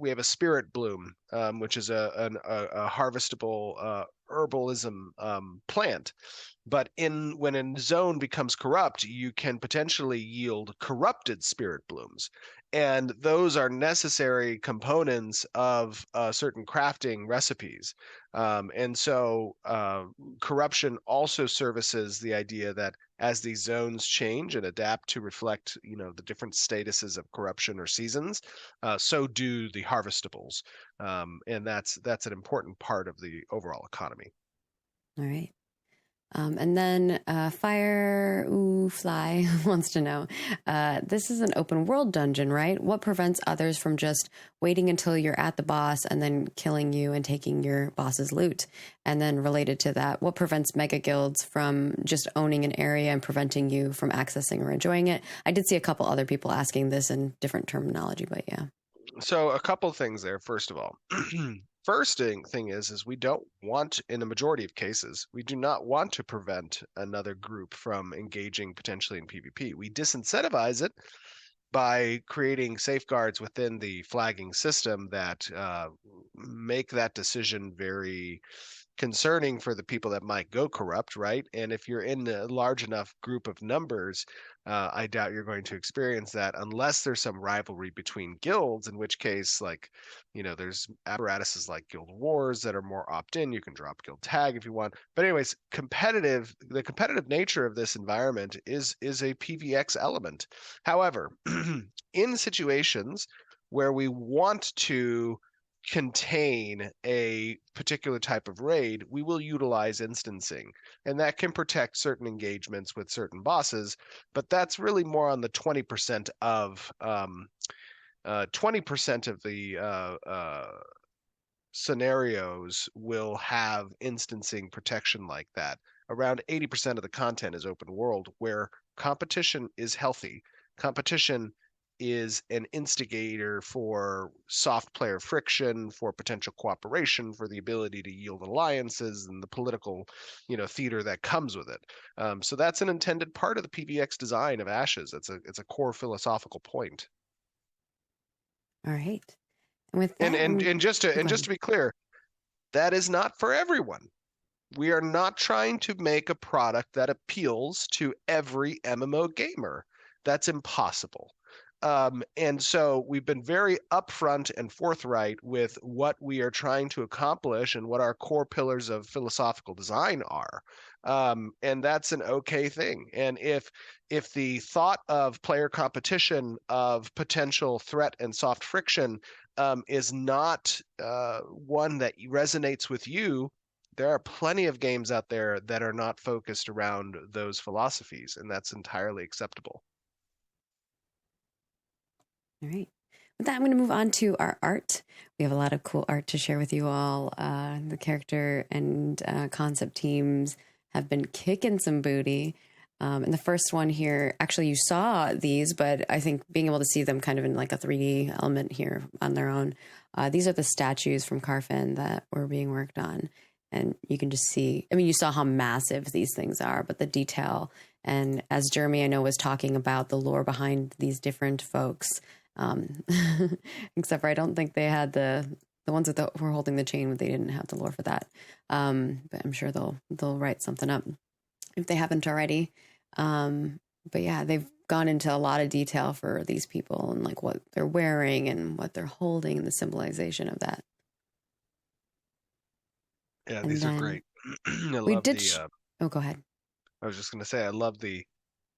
have a spirit bloom, which is a harvestable herbalism plant. But when a zone becomes corrupt, you can potentially yield corrupted spirit blooms. And those are necessary components of certain crafting recipes. And so corruption also services the idea that as these zones change and adapt to reflect, the different statuses of corruption or seasons, so do the harvestables. And that's an important part of the overall economy. All right. And then Fly wants to know, this is an open world dungeon, right? What prevents others from just waiting until you're at the boss and then killing you and taking your boss's loot? And then related to that, what prevents mega guilds from just owning an area and preventing you from accessing or enjoying it? I did see a couple other people asking this in different terminology, but yeah. So a couple things there, first of all. First thing is we don't want, in the majority of cases, we do not want to prevent another group from engaging potentially in PvP. We disincentivize it by creating safeguards within the flagging system that make that decision very concerning for the people that might go corrupt, right? And if you're in a large enough group of numbers, I doubt you're going to experience that unless there's some rivalry between guilds, in which case, there's apparatuses like Guild Wars that are more opt-in. You can drop guild tag if you want. But anyways, the competitive nature of this environment is a PvX element. However, in situations where we want to contain a particular type of raid, we will utilize instancing, and that can protect certain engagements with certain bosses, but that's really more on the 20% of 20% of the scenarios will have instancing protection like that. Around 80% of the content is open world, where competition is healthy. Competition is an instigator for soft player friction, for potential cooperation, for the ability to yield alliances, and the political, theater that comes with it. So that's an intended part of the PvX design of Ashes. It's a core philosophical point. All right. And with that, and just to be clear, that is not for everyone. We are not trying to make a product that appeals to every MMO gamer. That's impossible. And so we've been very upfront and forthright with what we are trying to accomplish and what our core pillars of philosophical design are. And that's an okay thing. And if the thought of player competition, of potential threat and soft friction is not one that resonates with you, there are plenty of games out there that are not focused around those philosophies, and that's entirely acceptable. All right. With that, I'm going to move on to our art. We have a lot of cool art to share with you all. The character and concept teams have been kicking some booty. And the first one here, actually, you saw these, but I think being able to see them kind of in like a 3D element here on their own. These are the statues from Carfin that were being worked on. And you can just see, you saw how massive these things are, but the detail. And as Jeremy, I know, was talking about the lore behind these different folks, except for I don't think they had the ones that were holding the chain, they didn't have the lore for that. But I'm sure they'll write something up if they haven't already. But yeah, they've gone into a lot of detail for these people and like what they're wearing and what they're holding and the symbolization of that. Yeah, and these are great. Go ahead. I was just going to say, I love the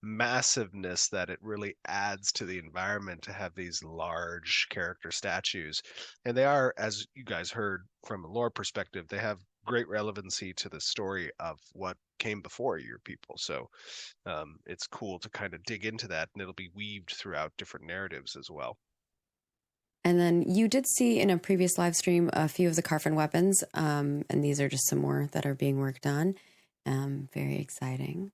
massiveness that it really adds to the environment to have these large character statues. And they are, as you guys heard from a lore perspective, they have great relevancy to the story of what came before your people. So it's cool to kind of dig into that, and it'll be weaved throughout different narratives as well. And then you did see in a previous live stream a few of the Carfin weapons, and these are just some more that are being worked on. Very exciting.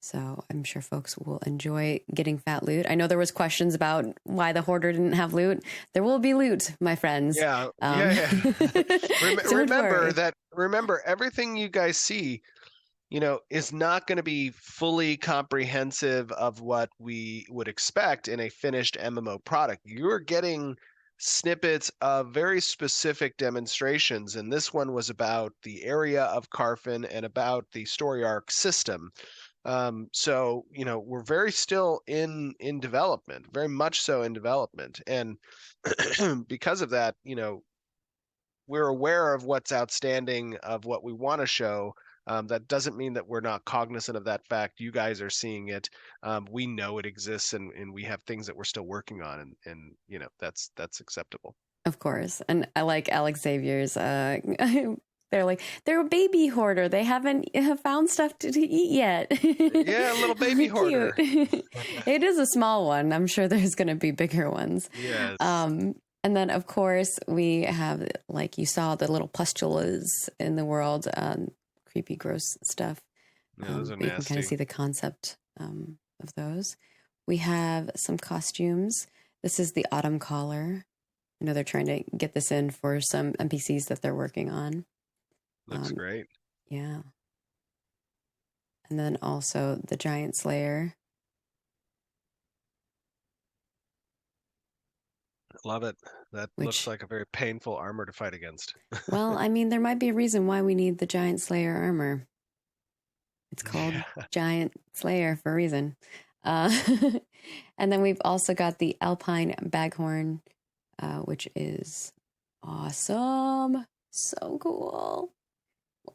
So I'm sure folks will enjoy getting fat loot. I know there was questions about why the Hoarder didn't have loot. There will be loot, my friends. Yeah, Don't worry. Remember, everything you guys see, is not going to be fully comprehensive of what we would expect in a finished MMO product. You're getting snippets of very specific demonstrations, and this one was about the area of Carfin and about the story arc system. So we're very still in development, very much so in development, and because of that, we're aware of what's outstanding, of what we want to show. That doesn't mean that we're not cognizant of that fact. You guys are seeing it. We know it exists, and we have things that we're still working on, and that's acceptable. Of course. And I like Alex Xavier's they're a baby hoarder. They haven't found stuff to eat yet. Yeah, a little baby hoarder. It is a small one. I'm sure there's going to be bigger ones. Yes. And then, of course, we have, like you saw, the little pustulas in the world, creepy, gross stuff. Yeah, those are You can kind nasty. of see the concept of those. We have some costumes. This is the Autumn Collar. I know they're trying to get this in for some NPCs that they're working on. Looks great. Yeah. And then also the Giant Slayer. Love it. That looks like a very painful armor to fight against. Well, I mean, there might be a reason why we need the Giant Slayer armor. It's called Giant Slayer for a reason. And then we've also got the Alpine Baghorn, which is awesome. So cool.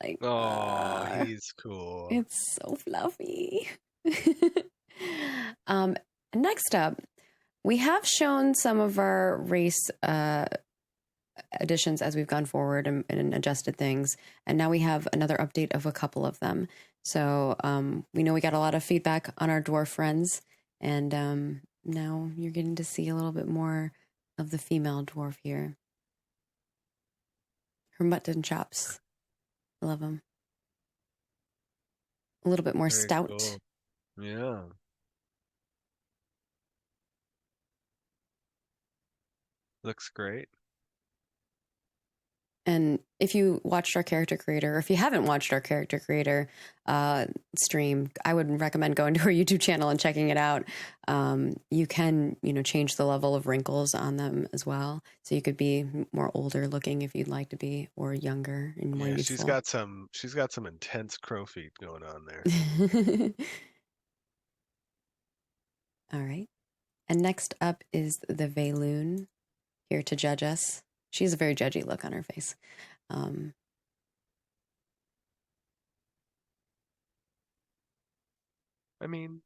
Like, he's cool. It's so fluffy. Next up, we have shown some of our race additions as we've gone forward and adjusted things. And now we have another update of a couple of them. So we know we got a lot of feedback on our dwarf friends. And now you're getting to see a little bit more of the female dwarf here. Her mutton chops. I love them. A little bit more Very stout. cool. Yeah. Looks great. And if you watched our character creator, or if you haven't watched our character creator stream, I would recommend going to our YouTube channel and checking it out. You can, change the level of wrinkles on them as well. So you could be more older looking if you'd like to be, or younger and more youthful. She's got some intense crow feet going on there. All right. And next up is the Valoon, here to judge us. She has a very judgy look on her face. I mean,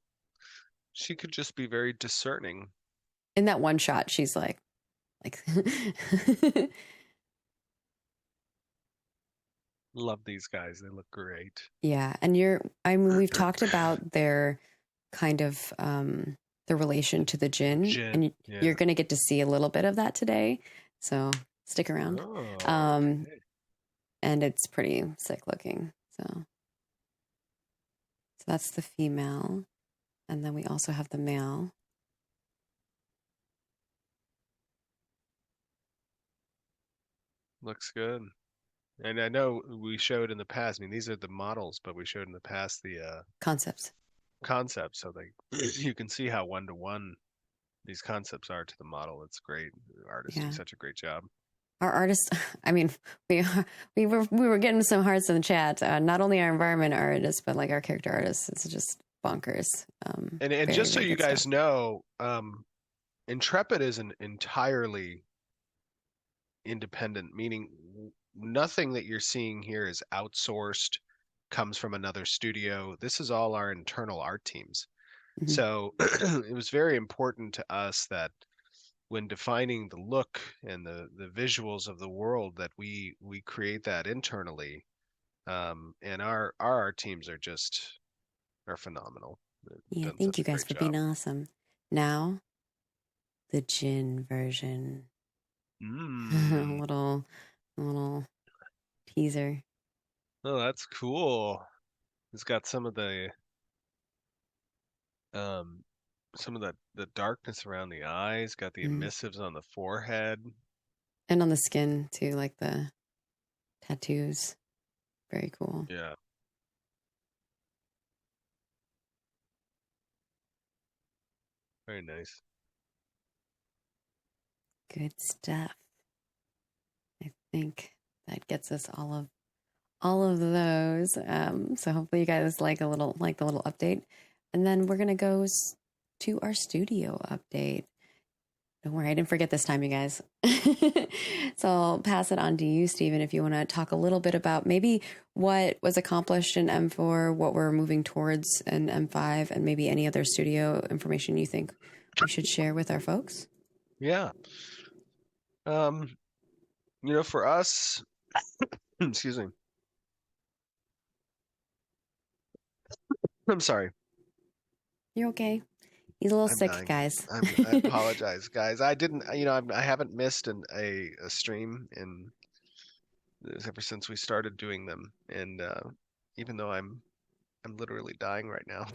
she could just be very discerning. In that one shot, she's like Love these guys. They look great. Yeah. And we've talked about their kind of the relation to the Jinn. And you're going to get to see a little bit of that today. So stick around. Okay. And it's pretty sick looking. So that's the female. And then we also have the male. Looks good. And I know we showed in the past, I mean, these are the models, but we showed in the past the concepts. So you can see how one-to-one these concepts are to the model. It's great. The artists do such a great job. Our artists, I mean, we were getting some hearts in the chat. Not only our environment artists, but like our character artists. It's just bonkers. And just so you guys know, Intrepid is an entirely independent, meaning nothing that you're seeing here is outsourced, comes from another studio. This is all our internal art teams. Mm-hmm. So it was very important to us that when defining the look and the visuals of the world, that we create that internally. And our art teams are phenomenal. Yeah, thank you guys for being awesome. Now, the Jinn version. A little teaser. Oh, that's cool. It's got some of the Um, some of the darkness around the eyes, got the Mm. emissives on the forehead. And on the skin too, like the tattoos. Very cool. Yeah. Very nice. Good stuff. I think that gets us all of those. So hopefully you guys like the little update, and then we're gonna go to our studio update. Don't worry, I didn't forget this time, you guys. So I'll pass it on to you, Stephen, if you want to talk a little bit about maybe what was accomplished in M4, what we're moving towards in M5, and maybe any other studio information you think we should share with our folks. Yeah. Um, for us, excuse me. I'm sorry. You're okay. He's a little I'm sick, dying. guys. I apologize, guys. I didn't, I haven't missed a stream in ever since we started doing them, and even though I'm literally dying right now,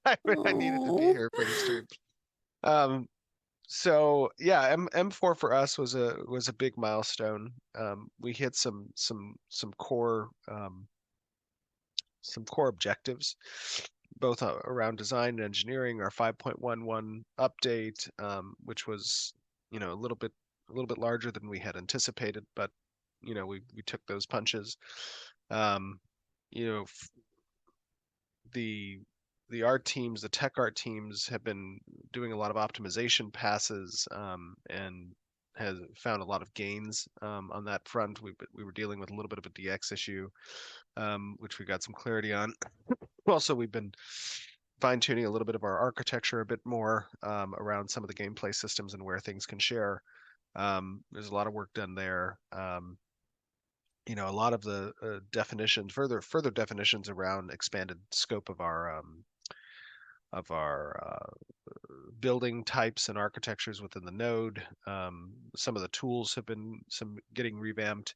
I needed to be Oh. here for the stream. So yeah, M4 for us was a big milestone. We hit some core objectives, both around design and engineering. Our 5.11 update, which was a little bit larger than we had anticipated, but we took those punches. Um, you know, the art teams, the tech art teams, have been doing a lot of optimization passes, and has found a lot of gains on that front. We were dealing with a little bit of a DX issue, which we got some clarity on. Also, we've been fine tuning a little bit of our architecture a bit more around some of the gameplay systems and where things can share. There's a lot of work done there. A lot of the definitions, further definitions around expanded scope of our building types and architectures within the node. Some of the tools have been getting revamped.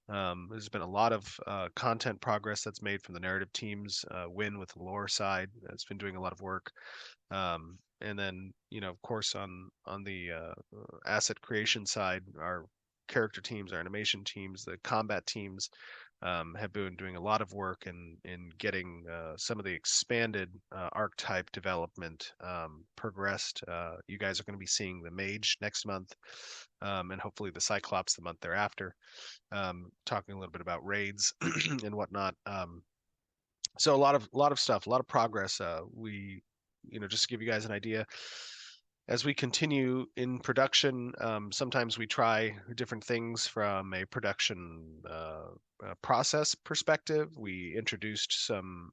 There's been a lot of content progress that's made from the narrative teams. Win with the lore side has been doing a lot of work. And then, of course, on the asset creation side, our character teams, our animation teams, the combat teams have been doing a lot of work in getting some of the expanded archetype development progressed. You guys are going to be seeing the Mage next month, and hopefully the Cyclops the month thereafter. Talking a little bit about raids and whatnot. So a lot of stuff, a lot of progress. Just to give you guys an idea, as we continue in production, sometimes we try different things from a production process perspective. We introduced some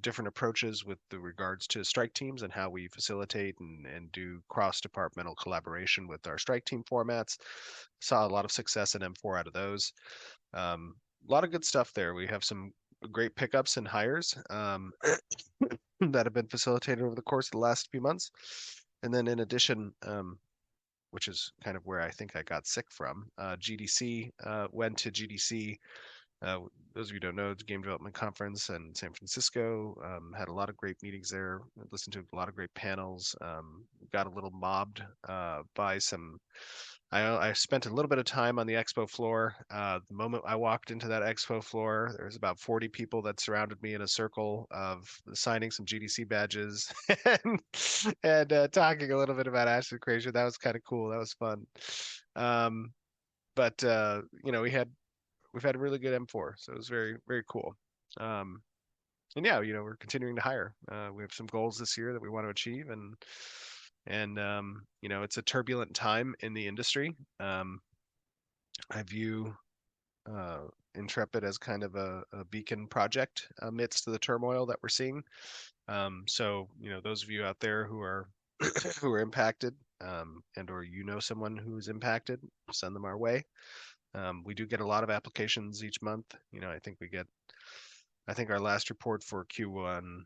different approaches with the regards to strike teams and how we facilitate and do cross-departmental collaboration with our strike team formats. Saw a lot of success in M4 out of those. A lot of good stuff there. We have some great pickups and hires that have been facilitated over the course of the last few months. And then in addition, which is kind of where I think I got sick from, GDC, went to GDC. Those of you who don't know, it's a game development conference in San Francisco. Had a lot of great meetings there, listened to a lot of great panels, got a little mobbed by some. I spent a little bit of time on the expo floor. The moment I walked into that expo floor, there was about 40 people that surrounded me in a circle of signing some GDC badges and talking a little bit about Ashes Creation. That was kind of cool. That was fun. But we've had a really good M4, so it was very, very cool. And yeah, we're continuing to hire. We have some goals this year that we want to achieve, and it's a turbulent time in the industry. I view Intrepid as kind of a beacon project amidst the turmoil that we're seeing. So those of you out there who are who are impacted, and or someone who's impacted, send them our way. We do get a lot of applications each month. I think our last report for Q1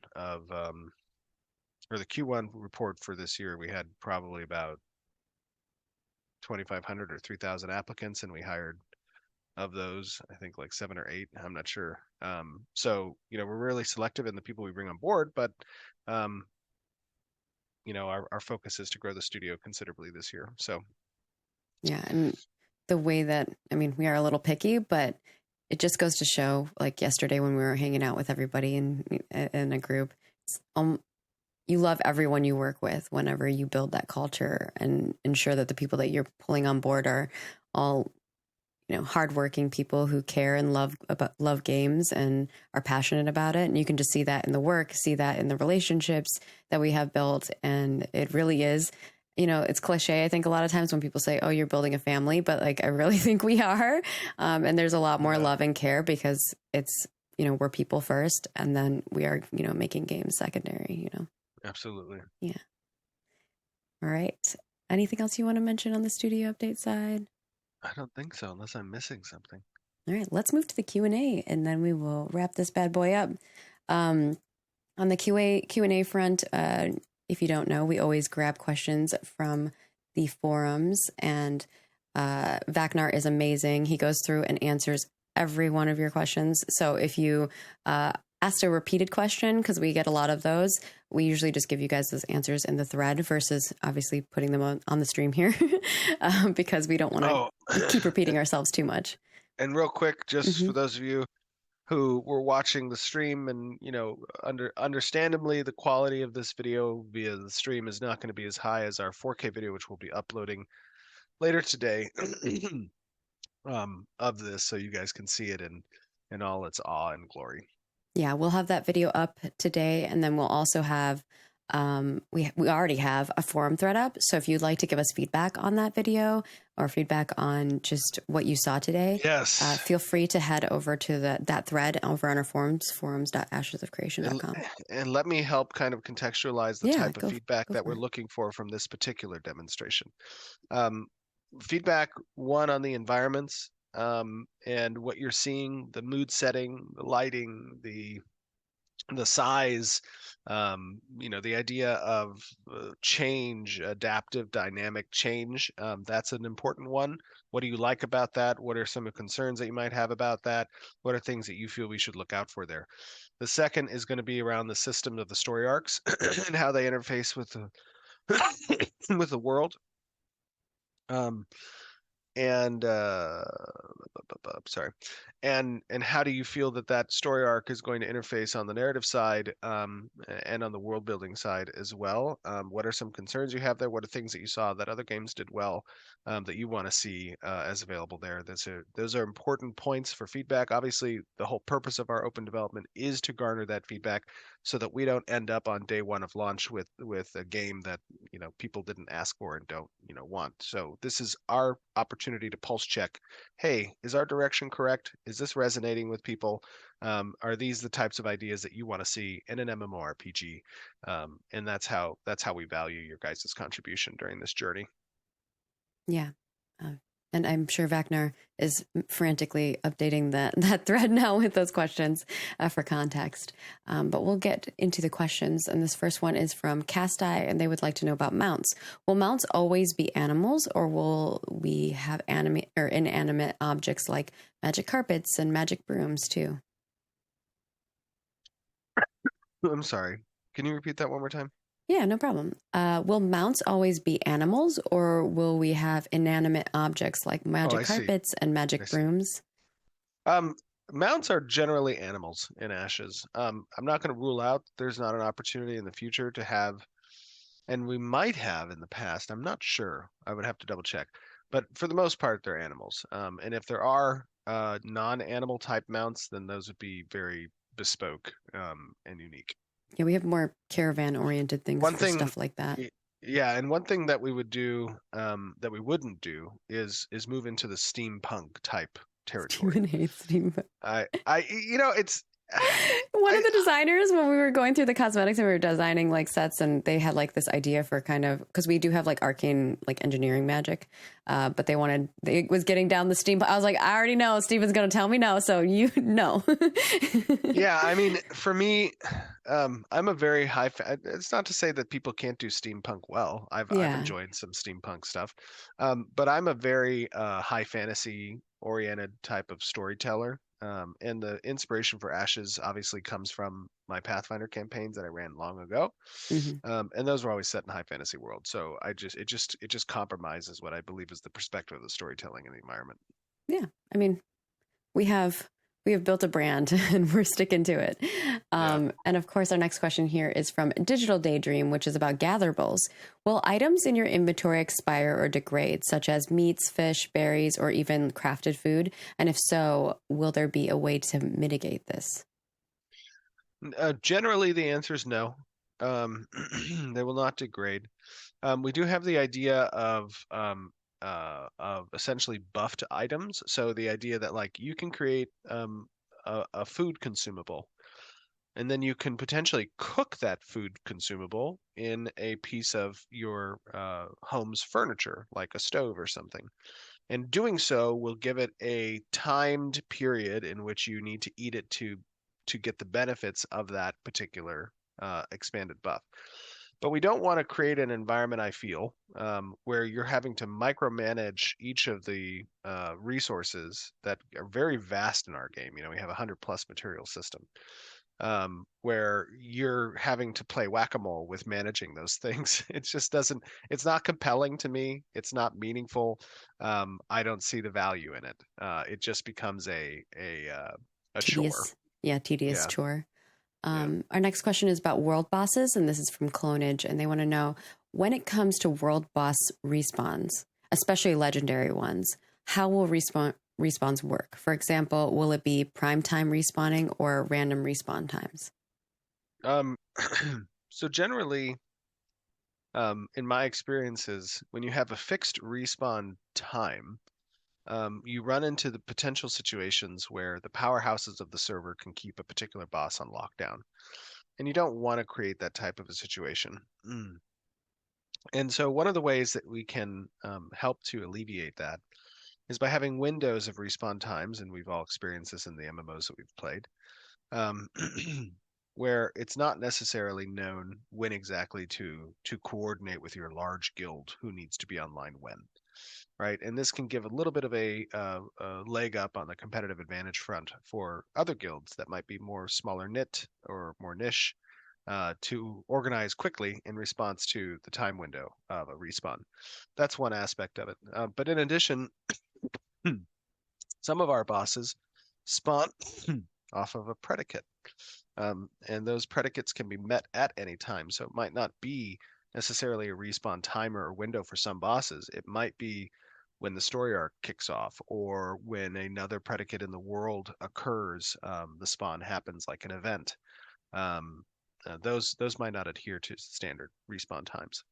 or the Q1 report for this year, we had probably about 2,500 or 3,000 applicants, and we hired, of those, I think like 7 or 8. I'm not sure. So we're really selective in the people we bring on board, but our focus is to grow the studio considerably this year. So Yeah, and the way that, I mean, we are a little picky, but it just goes to show, like yesterday when we were hanging out with everybody in a group, you love everyone you work with whenever you build that culture and ensure that the people that you're pulling on board are all, hardworking people who care and love games and are passionate about it. And you can just see that in the work, see that in the relationships that we have built. And it really is, it's cliche. I think a lot of times when people say, "Oh, you're building a family," but like, I really think we are. And there's a lot more love and care because it's, we're people first, and then we are, making games secondary, absolutely. Yeah. All right. Anything else you want to mention on the studio update side? I don't think so, unless I'm missing something. All right, let's move to the Q&A, and then we will wrap this bad boy up. On the Q&A front, if you don't know, we always grab questions from the forums, and Vacnar is amazing. He goes through and answers every one of your questions. So if you asked a repeated question, because we get a lot of those, we usually just give you guys those answers in the thread versus obviously putting them on the stream here because we don't want to keep repeating ourselves too much. And real quick, just for those of you who were watching the stream and, understandably, the quality of this video via the stream is not going to be as high as our 4K video, which we'll be uploading later today of this, so you guys can see it in all its awe and glory. Yeah, we'll have that video up today, and then we'll also have we already have a forum thread up. So if you'd like to give us feedback on that video or feedback on just what you saw today, yes, feel free to head over to that thread over on our forums.ashesofcreation.com. And let me help kind of contextualize the type of feedback that we're looking for from this particular demonstration. Feedback, one, on the environments, and what you're seeing, the mood setting, the lighting, the size, the idea of change, adaptive, dynamic change. That's an important one. What do you like about that? What are some of the concerns that you might have about that? What are things that you feel we should look out for there? The second is going to be around the system of the story arcs and how they interface with the with the world. And how do you feel that story arc is going to interface on the narrative side and on the world building side as well? What are some concerns you have there? What are things that you saw that other games did well that you want to see as available there? Those are important points for feedback. Obviously, the whole purpose of our open development is to garner that feedback so that we don't end up on day one of launch with a game that people didn't ask for and don't want. So this is our opportunity to pulse check. Hey, is our direction correct? Is this resonating with people? Are these the types of ideas that you want to see in an MMORPG? And that's how we value your guys' contribution during this journey. Yeah. And I'm sure Vacnar is frantically updating that thread now with those questions for context. But we'll get into the questions. And this first one is from Casti, and they would like to know about mounts. Will mounts always be animals, or will we have inanimate objects like magic carpets and magic brooms too? I'm sorry. Can you repeat that one more time? Yeah, no problem. Will mounts always be animals, or will we have inanimate objects like magic carpets and magic brooms? Mounts are generally animals in Ashes. I'm not going to rule out there's not an opportunity in the future to have, and we might have in the past. I'm not sure. I would have to double check. But for the most part, they're animals. And if there are non-animal type mounts, then those would be very bespoke and unique. Yeah, we have more caravan-oriented things for stuff like that. Yeah, and one thing that we would do that we wouldn't do is move into the steampunk type territory. Steven hates steampunk. It's one of the designers, when we were going through the cosmetics and we were designing like sets, and they had like this idea for kind of, because we do have like arcane like engineering magic, but it was getting down the steam. I was like, I already know Steven's going to tell me no, so you know. Yeah, I mean, for me, I'm a very high fan. It's not to say that people can't do steampunk well. I've enjoyed some steampunk stuff, but I'm a very high fantasy oriented type of storyteller. And the inspiration for Ashes obviously comes from my Pathfinder campaigns that I ran long ago. Hmm. And those were always set in high fantasy world. So it just compromises what I believe is the perspective of the storytelling and the environment. Yeah, I mean, we have built a brand and we're sticking to it. And of course, our next question here is from Digital Daydream, which is about gatherables. Will items in your inventory expire or degrade, such as meats, fish, berries, or even crafted food? And if so, will there be a way to mitigate this? Generally, the answer is no. They will not degrade. We do have the idea of essentially buffed items. So the idea that like you can create a food consumable, and then you can potentially cook that food consumable in a piece of your home's furniture, like a stove or something. And doing so will give it a timed period in which you need to eat it to get the benefits of that particular expanded buff. But we don't want to create an environment, I feel, where you're having to micromanage each of the resources that are very vast in our game. You know, we have a 100+ material system, where you're having to play whack-a-mole with managing those things. It just doesn't, it's not compelling to me. It's not meaningful. I don't see the value in it. It just becomes a chore. Tedious. Yeah, tedious Yeah. chore. Our next question is about world bosses, and this is from Clonage, and they want to know, when it comes to world boss respawns, especially legendary ones, how will respawns work? For example, will it be prime time respawning or random respawn times? So generally, in my experiences, when you have a fixed respawn time, you run into the potential situations where the powerhouses of the server can keep a particular boss on lockdown. And you don't want to create that type of a situation. And so one of the ways that we can help to alleviate that is by having windows of respawn times, and we've all experienced this in the MMOs that we've played, where it's not necessarily known when exactly to coordinate with your large guild who needs to be online when. Right, and this can give a little bit of a leg up on the competitive advantage front for other guilds that might be more smaller knit or more niche, to organize quickly in response to the time window of a respawn. That's one aspect of it. But in addition, some of our bosses spawn off of a predicate, and those predicates can be met at any time. So it might not be necessarily a respawn timer or window for some bosses. It might be when the story arc kicks off, or when another predicate in the world occurs, the spawn happens like an event. Those might not adhere to standard respawn times.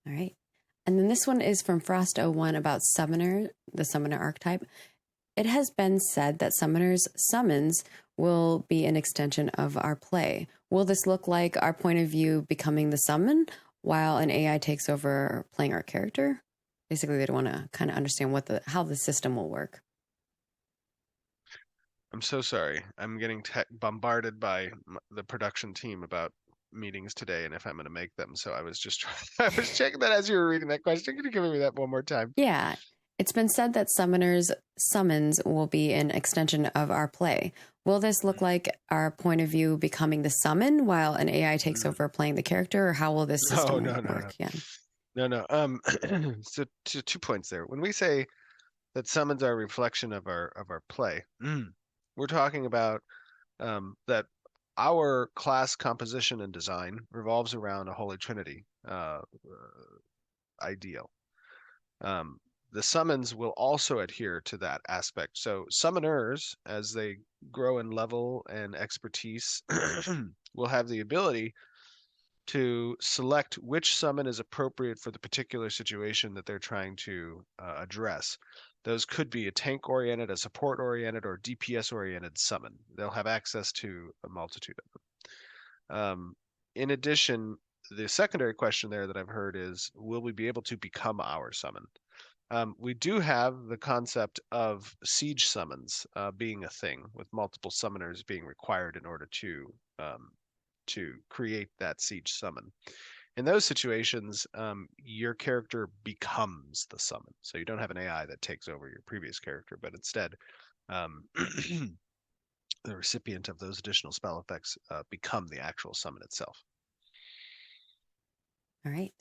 All right. And then this one is from Frost01 about Summoner, the Summoner archetype. It has been said that Summoner's summons will be an extension of our play. Will this look like our point of view becoming the summon while an AI takes over playing our character? Basically, they want to kind of understand how the system will work. I'm so sorry. I'm getting bombarded by the production team about meetings today and if I'm going to make them. So I was just I was checking that as you were reading that question. Can you give me that one more time? Yeah. It's been said that Summoner's summons will be an extension of our play. Will this look like our point of view becoming the summon while an AI takes over playing the character, or how will this system work? Yeah. No. So 2 points there. When we say that summons are a reflection of our play, we're talking about that our class composition and design revolves around a Holy Trinity ideal. The summons will also adhere to that aspect. So summoners, as they grow in level and expertise, will have the ability to select which summon is appropriate for the particular situation that they're trying to address. Those could be a tank-oriented, a support-oriented, or DPS-oriented summon. They'll have access to a multitude of them. In addition, the secondary question there that I've heard is, will we be able to become our summon? We do have the concept of siege summons being a thing, with multiple summoners being required in order to create that siege summon. In those situations, your character becomes the summon. So you don't have an AI that takes over your previous character, but instead the recipient of those additional spell effects become the actual summon itself. All right.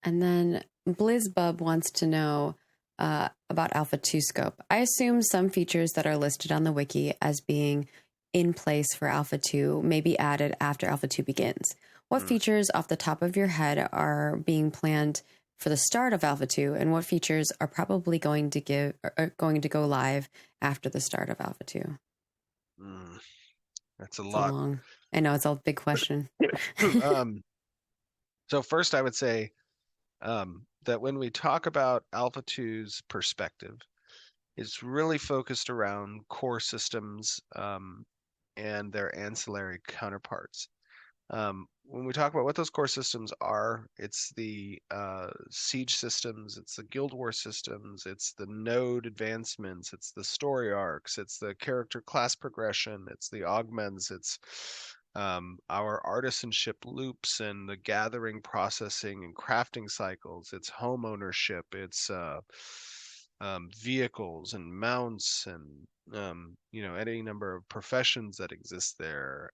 And then BlizzBub wants to know about Alpha 2 scope. I assume some features that are listed on the wiki as being in place for Alpha 2 may be added after Alpha 2 begins. What features off the top of your head are being planned for the start of Alpha 2, and what features are probably going to go live after the start of Alpha 2? That's a It's lot. long. I know, it's a big question. So first I would say that when we talk about Alpha 2's perspective, it's really focused around core systems and their ancillary counterparts. When we talk about what those core systems are, it's the siege systems, it's the Guild War systems, it's the node advancements, it's the story arcs, it's the character class progression, it's the augments, it's our artisanship loops and the gathering, processing, and crafting cycles, it's home ownership, it's vehicles and mounts and any number of professions that exist there.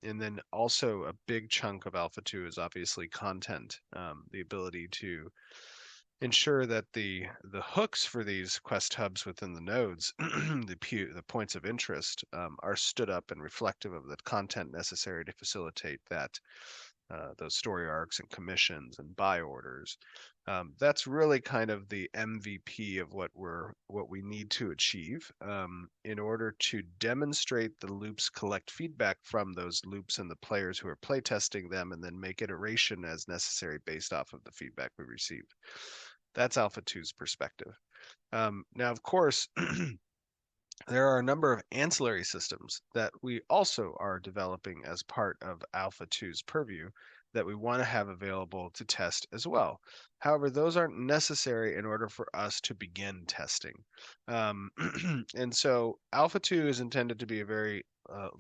And then also a big chunk of Alpha 2 is obviously content, the ability to ensure that the hooks for these quest hubs within the nodes, the points of interest, are stood up and reflective of the content necessary to facilitate that those story arcs and commissions and buy orders. That's really kind of the MVP of what we need to achieve in order to demonstrate the loops, collect feedback from those loops and the players who are playtesting them, and then make iteration as necessary based off of the feedback we received. That's Alpha 2's perspective. Now, of course, there are a number of ancillary systems that we also are developing as part of Alpha 2's purview that we want to have available to test as well. However, those aren't necessary in order for us to begin testing. And so Alpha 2 is intended to be a very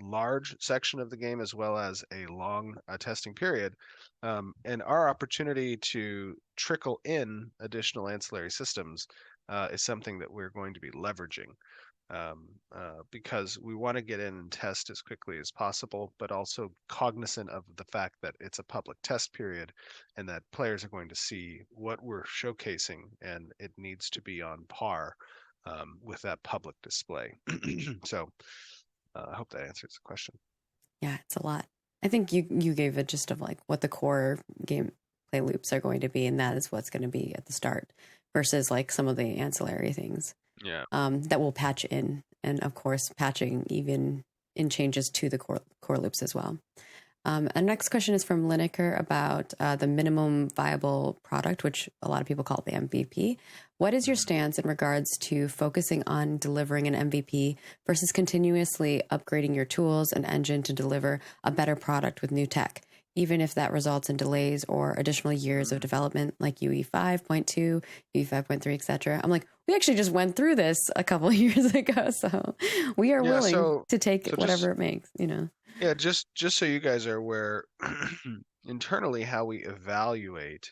large section of the game as well as a long testing period. And our opportunity to trickle in additional ancillary systems is something that we're going to be leveraging. Because we want to get in and test as quickly as possible, but also cognizant of the fact that it's a public test period and that players are going to see what we're showcasing, and it needs to be on par with that public display. So I hope that answers the question. Yeah, it's a lot. I think you gave a gist of like what the core gameplay loops are going to be, and that is what's going to be at the start versus like some of the ancillary things. Yeah. That will patch in, and of course, patching even in changes to the core loops as well. Our next question is from Lineker about the minimum viable product, which a lot of people call the MVP. What is your stance in regards to focusing on delivering an MVP versus continuously upgrading your tools and engine to deliver a better product with new tech, even if that results in delays or additional years of development like UE 5.2, UE 5.3, etc.? I'm like, we actually just went through this a couple of years ago, so we are willing to take whatever it makes, Yeah, just so you guys are aware, internally how we evaluate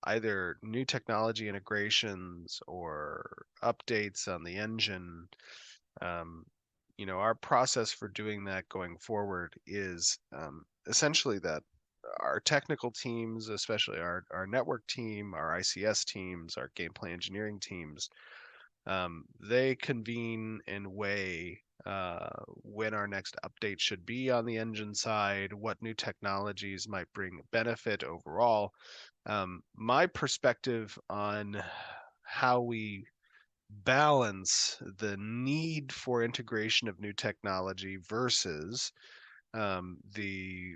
either new technology integrations or updates on the engine. Our process for doing that going forward is essentially that our technical teams, especially our network team, our ICS teams, our gameplay engineering teams, they convene and weigh when our next update should be on the engine side, what new technologies might bring benefit overall. My perspective on how we balance the need for integration of new technology versus the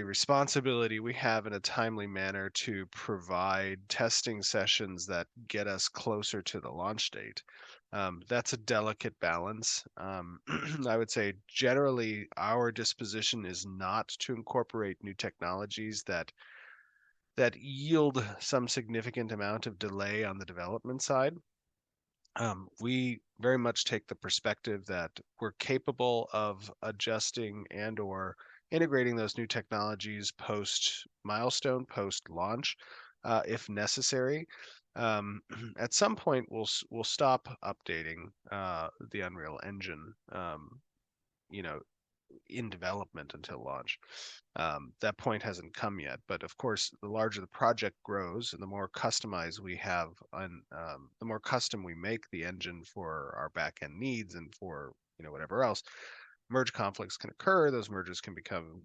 responsibility we have in a timely manner to provide testing sessions that get us closer to the launch date. That's a delicate balance. I would say generally our disposition is not to incorporate new technologies that yield some significant amount of delay on the development side. We very much take the perspective that we're capable of adjusting and or integrating those new technologies post milestone, post launch, if necessary. at some point we'll stop updating the Unreal Engine, you know, in development until launch. That point hasn't come yet, but of course, the larger the project grows and the more customized we have, the more custom we make the engine for our backend needs and for whatever else, merge conflicts can occur. Those merges can become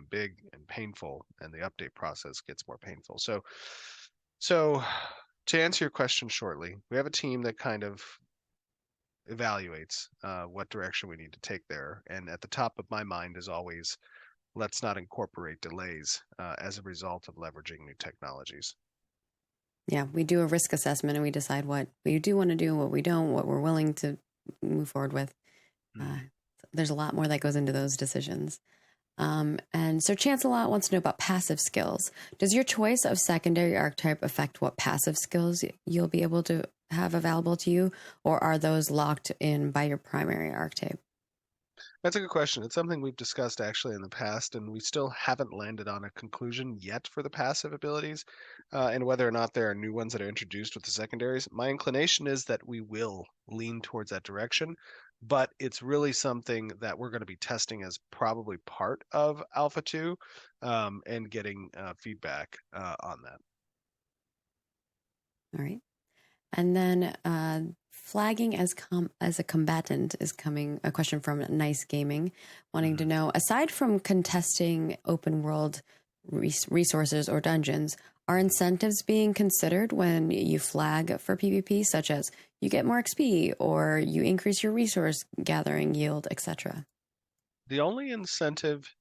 big and painful, and the update process gets more painful. So to answer your question shortly, we have a team that kind of evaluates what direction we need to take there. And at the top of my mind is always, let's not incorporate delays as a result of leveraging new technologies. Yeah, we do a risk assessment and we decide what we do want to do, what we don't, what we're willing to move forward with. There's a lot more that goes into those decisions. And so Chance-a-Lot wants to know about passive skills. Does your choice of secondary archetype affect what passive skills you'll be able to have available to you, or are those locked in by your primary archetype? That's a good question. It's something we've discussed actually in the past, and we still haven't landed on a conclusion yet for the passive abilities, and whether or not there are new ones that are introduced with the secondaries. My inclination is that we will lean towards that direction, but it's really something that we're going to be testing as probably part of Alpha 2, and getting feedback on that. All right. And then flagging as a combatant is coming. A question from Nice Gaming, wanting to know, aside from contesting open world resources or dungeons, are incentives being considered when you flag for PvP, such as you get more XP or you increase your resource gathering yield, etc.? The only incentive.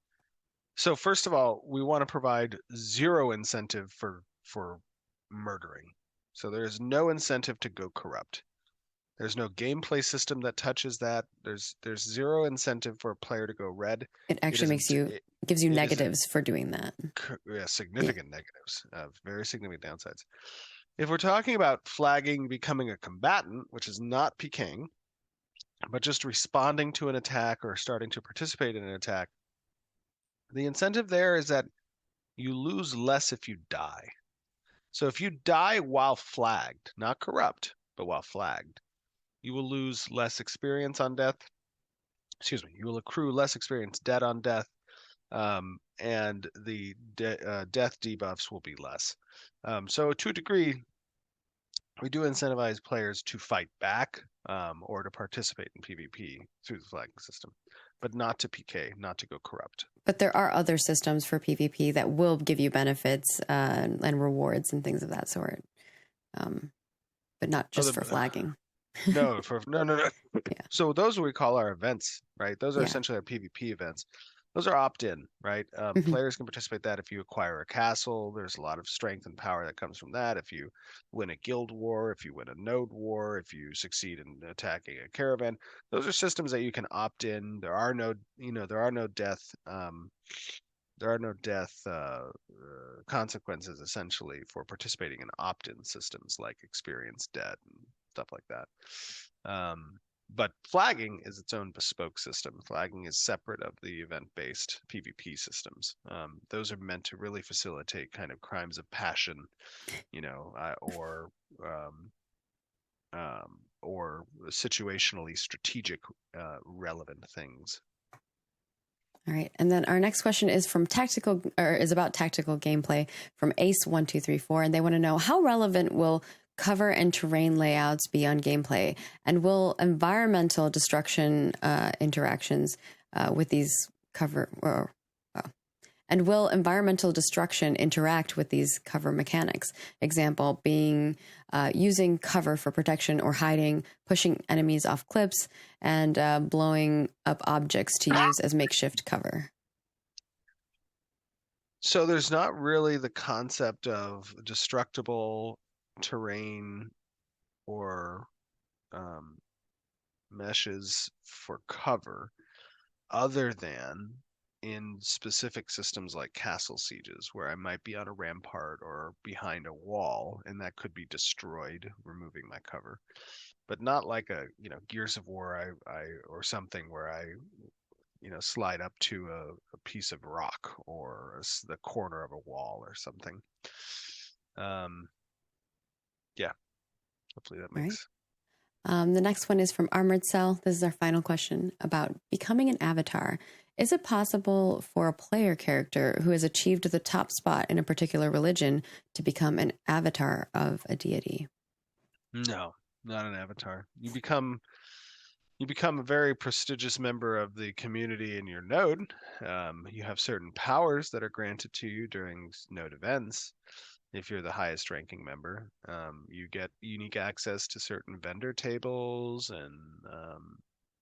So first of all, we want to provide zero incentive for murdering. So there's no incentive to go corrupt. There's no gameplay system that touches that. There's zero incentive for a player to go red. It actually gives you negatives for doing that. Yeah, significant negatives, very significant downsides. If we're talking about flagging becoming a combatant, which is not PKing, but just responding to an attack or starting to participate in an attack, the incentive there is that you lose less if you die. So if you die while flagged, not corrupt, but while flagged, you will lose less experience on death. Excuse me, you will accrue less experience dead on death, and the death debuffs will be less. So to a degree, we do incentivize players to fight back or to participate in PvP through the flagging system, but not to PK, not to go corrupt. But there are other systems for PvP that will give you benefits and rewards and things of that sort, but not just for flagging. No. Yeah. So those are what we call our events, right? Those are essentially our PvP events. Those are opt-in, right? Players can participate in that if you acquire a castle. There's a lot of strength and power that comes from that. If you win a guild war, if you win a node war, if you succeed in attacking a caravan, those are systems that you can opt in. There are no death. There are no death consequences essentially for participating in opt-in systems like experience dead and stuff like that. But flagging is its own bespoke system. Flagging is separate of the event-based PvP systems. Those are meant to really facilitate kind of crimes of passion, or situationally strategic relevant things. All right, and then our next question is about tactical gameplay from Ace1234, and they want to know, how relevant will cover and terrain layouts be on gameplay, and will environmental destruction interactions with these and will environmental destruction interact with these cover mechanics? Example being using cover for protection or hiding, pushing enemies off cliffs, and blowing up objects to use as makeshift cover. So there's not really the concept of destructible terrain or meshes for cover, other than in specific systems like castle sieges, where I might be on a rampart or behind a wall, and that could be destroyed, removing my cover. But not like a Gears of War or something where I slide up to a piece of rock or the corner of a wall or something. Yeah, hopefully that Right. makes. The next one is from Armored Cell. This is our final question about becoming an avatar. Is it possible for a player character who has achieved the top spot in a particular religion to become an avatar of a deity? No, not an avatar. You become a very prestigious member of the community in your node. You have certain powers that are granted to you during node events. If you're the highest ranking member, you get unique access to certain vendor tables, and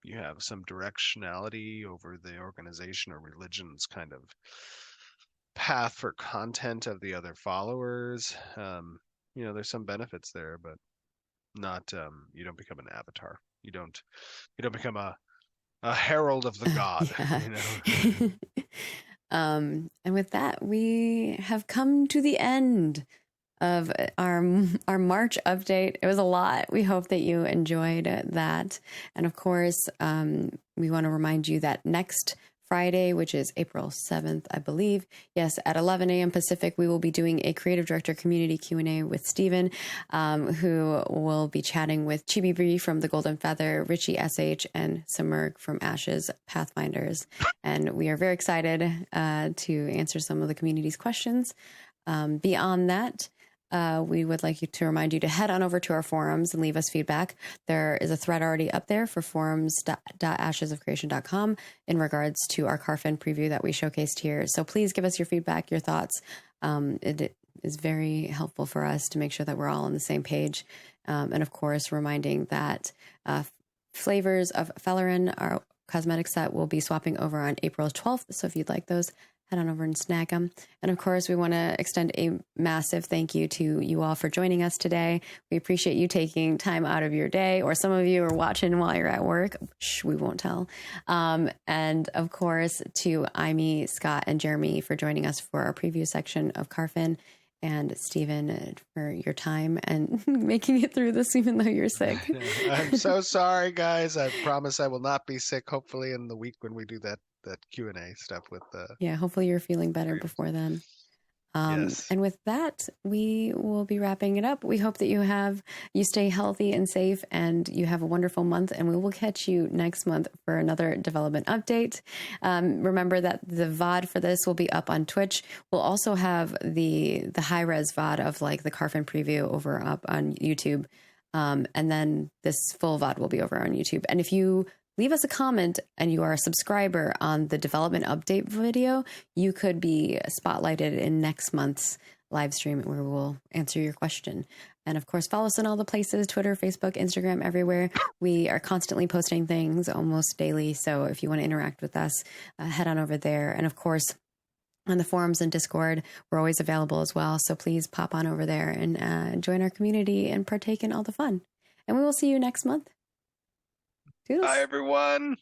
you have some directionality over the organization or religion's kind of path for content of the other followers. There's some benefits there, but not you don't become an avatar. You don't become a herald of the god. Yeah. And with that, we have come to the end of our March update. It was a lot. We hope that you enjoyed that. And of course, we want to remind you that next Friday, which is April 7th, I believe. Yes, at 11 a.m. Pacific, we will be doing a Creative Director Community Q&A with Steven, who will be chatting with Chibi Bree from The Golden Feather, Richie SH, and Simurg from Ashes Pathfinders. And we are very excited to answer some of the community's questions. Beyond that, we would like to remind you to head on over to our forums and leave us feedback. There is a thread already up there for forums.ashesofcreation.com in regards to our Carfin preview that we showcased here. So please give us your feedback, your thoughts. It is very helpful for us to make sure that we're all on the same page. And of course, reminding that Flavors of Fellerin, our cosmetic set, will be swapping over on April 12th. So if you'd like those, head on over and snag them. And of course, we want to extend a massive thank you to you all for joining us today. We appreciate you taking time out of your day, or some of you are watching while you're at work. Shh, we won't tell. And of course, to Amy, Scott, and Jeremy for joining us for our preview section of Carfin, and Steven for your time and making it through this even though you're sick. I'm so sorry, guys. I promise I will not be sick, hopefully in the week when we do that Q&A stuff with yeah, hopefully you're feeling better before then. Yes. And with that, we will be wrapping it up. We hope that you stay healthy and safe, and you have a wonderful month, and we will catch you next month for another development update. Remember that the VOD for this will be up on Twitch. We'll also have the high res VOD of like the Carfin preview up on YouTube. And then this full VOD will be over on YouTube. And if you leave us a comment and you are a subscriber on the development update video, you could be spotlighted in next month's live stream where we'll answer your question. And of course, follow us on all the places, Twitter, Facebook, Instagram, everywhere. We are constantly posting things almost daily. So if you want to interact with us, head on over there. And of course, on the forums and Discord, we're always available as well. So please pop on over there and join our community and partake in all the fun. And we will see you next month. Toodles. Bye, everyone.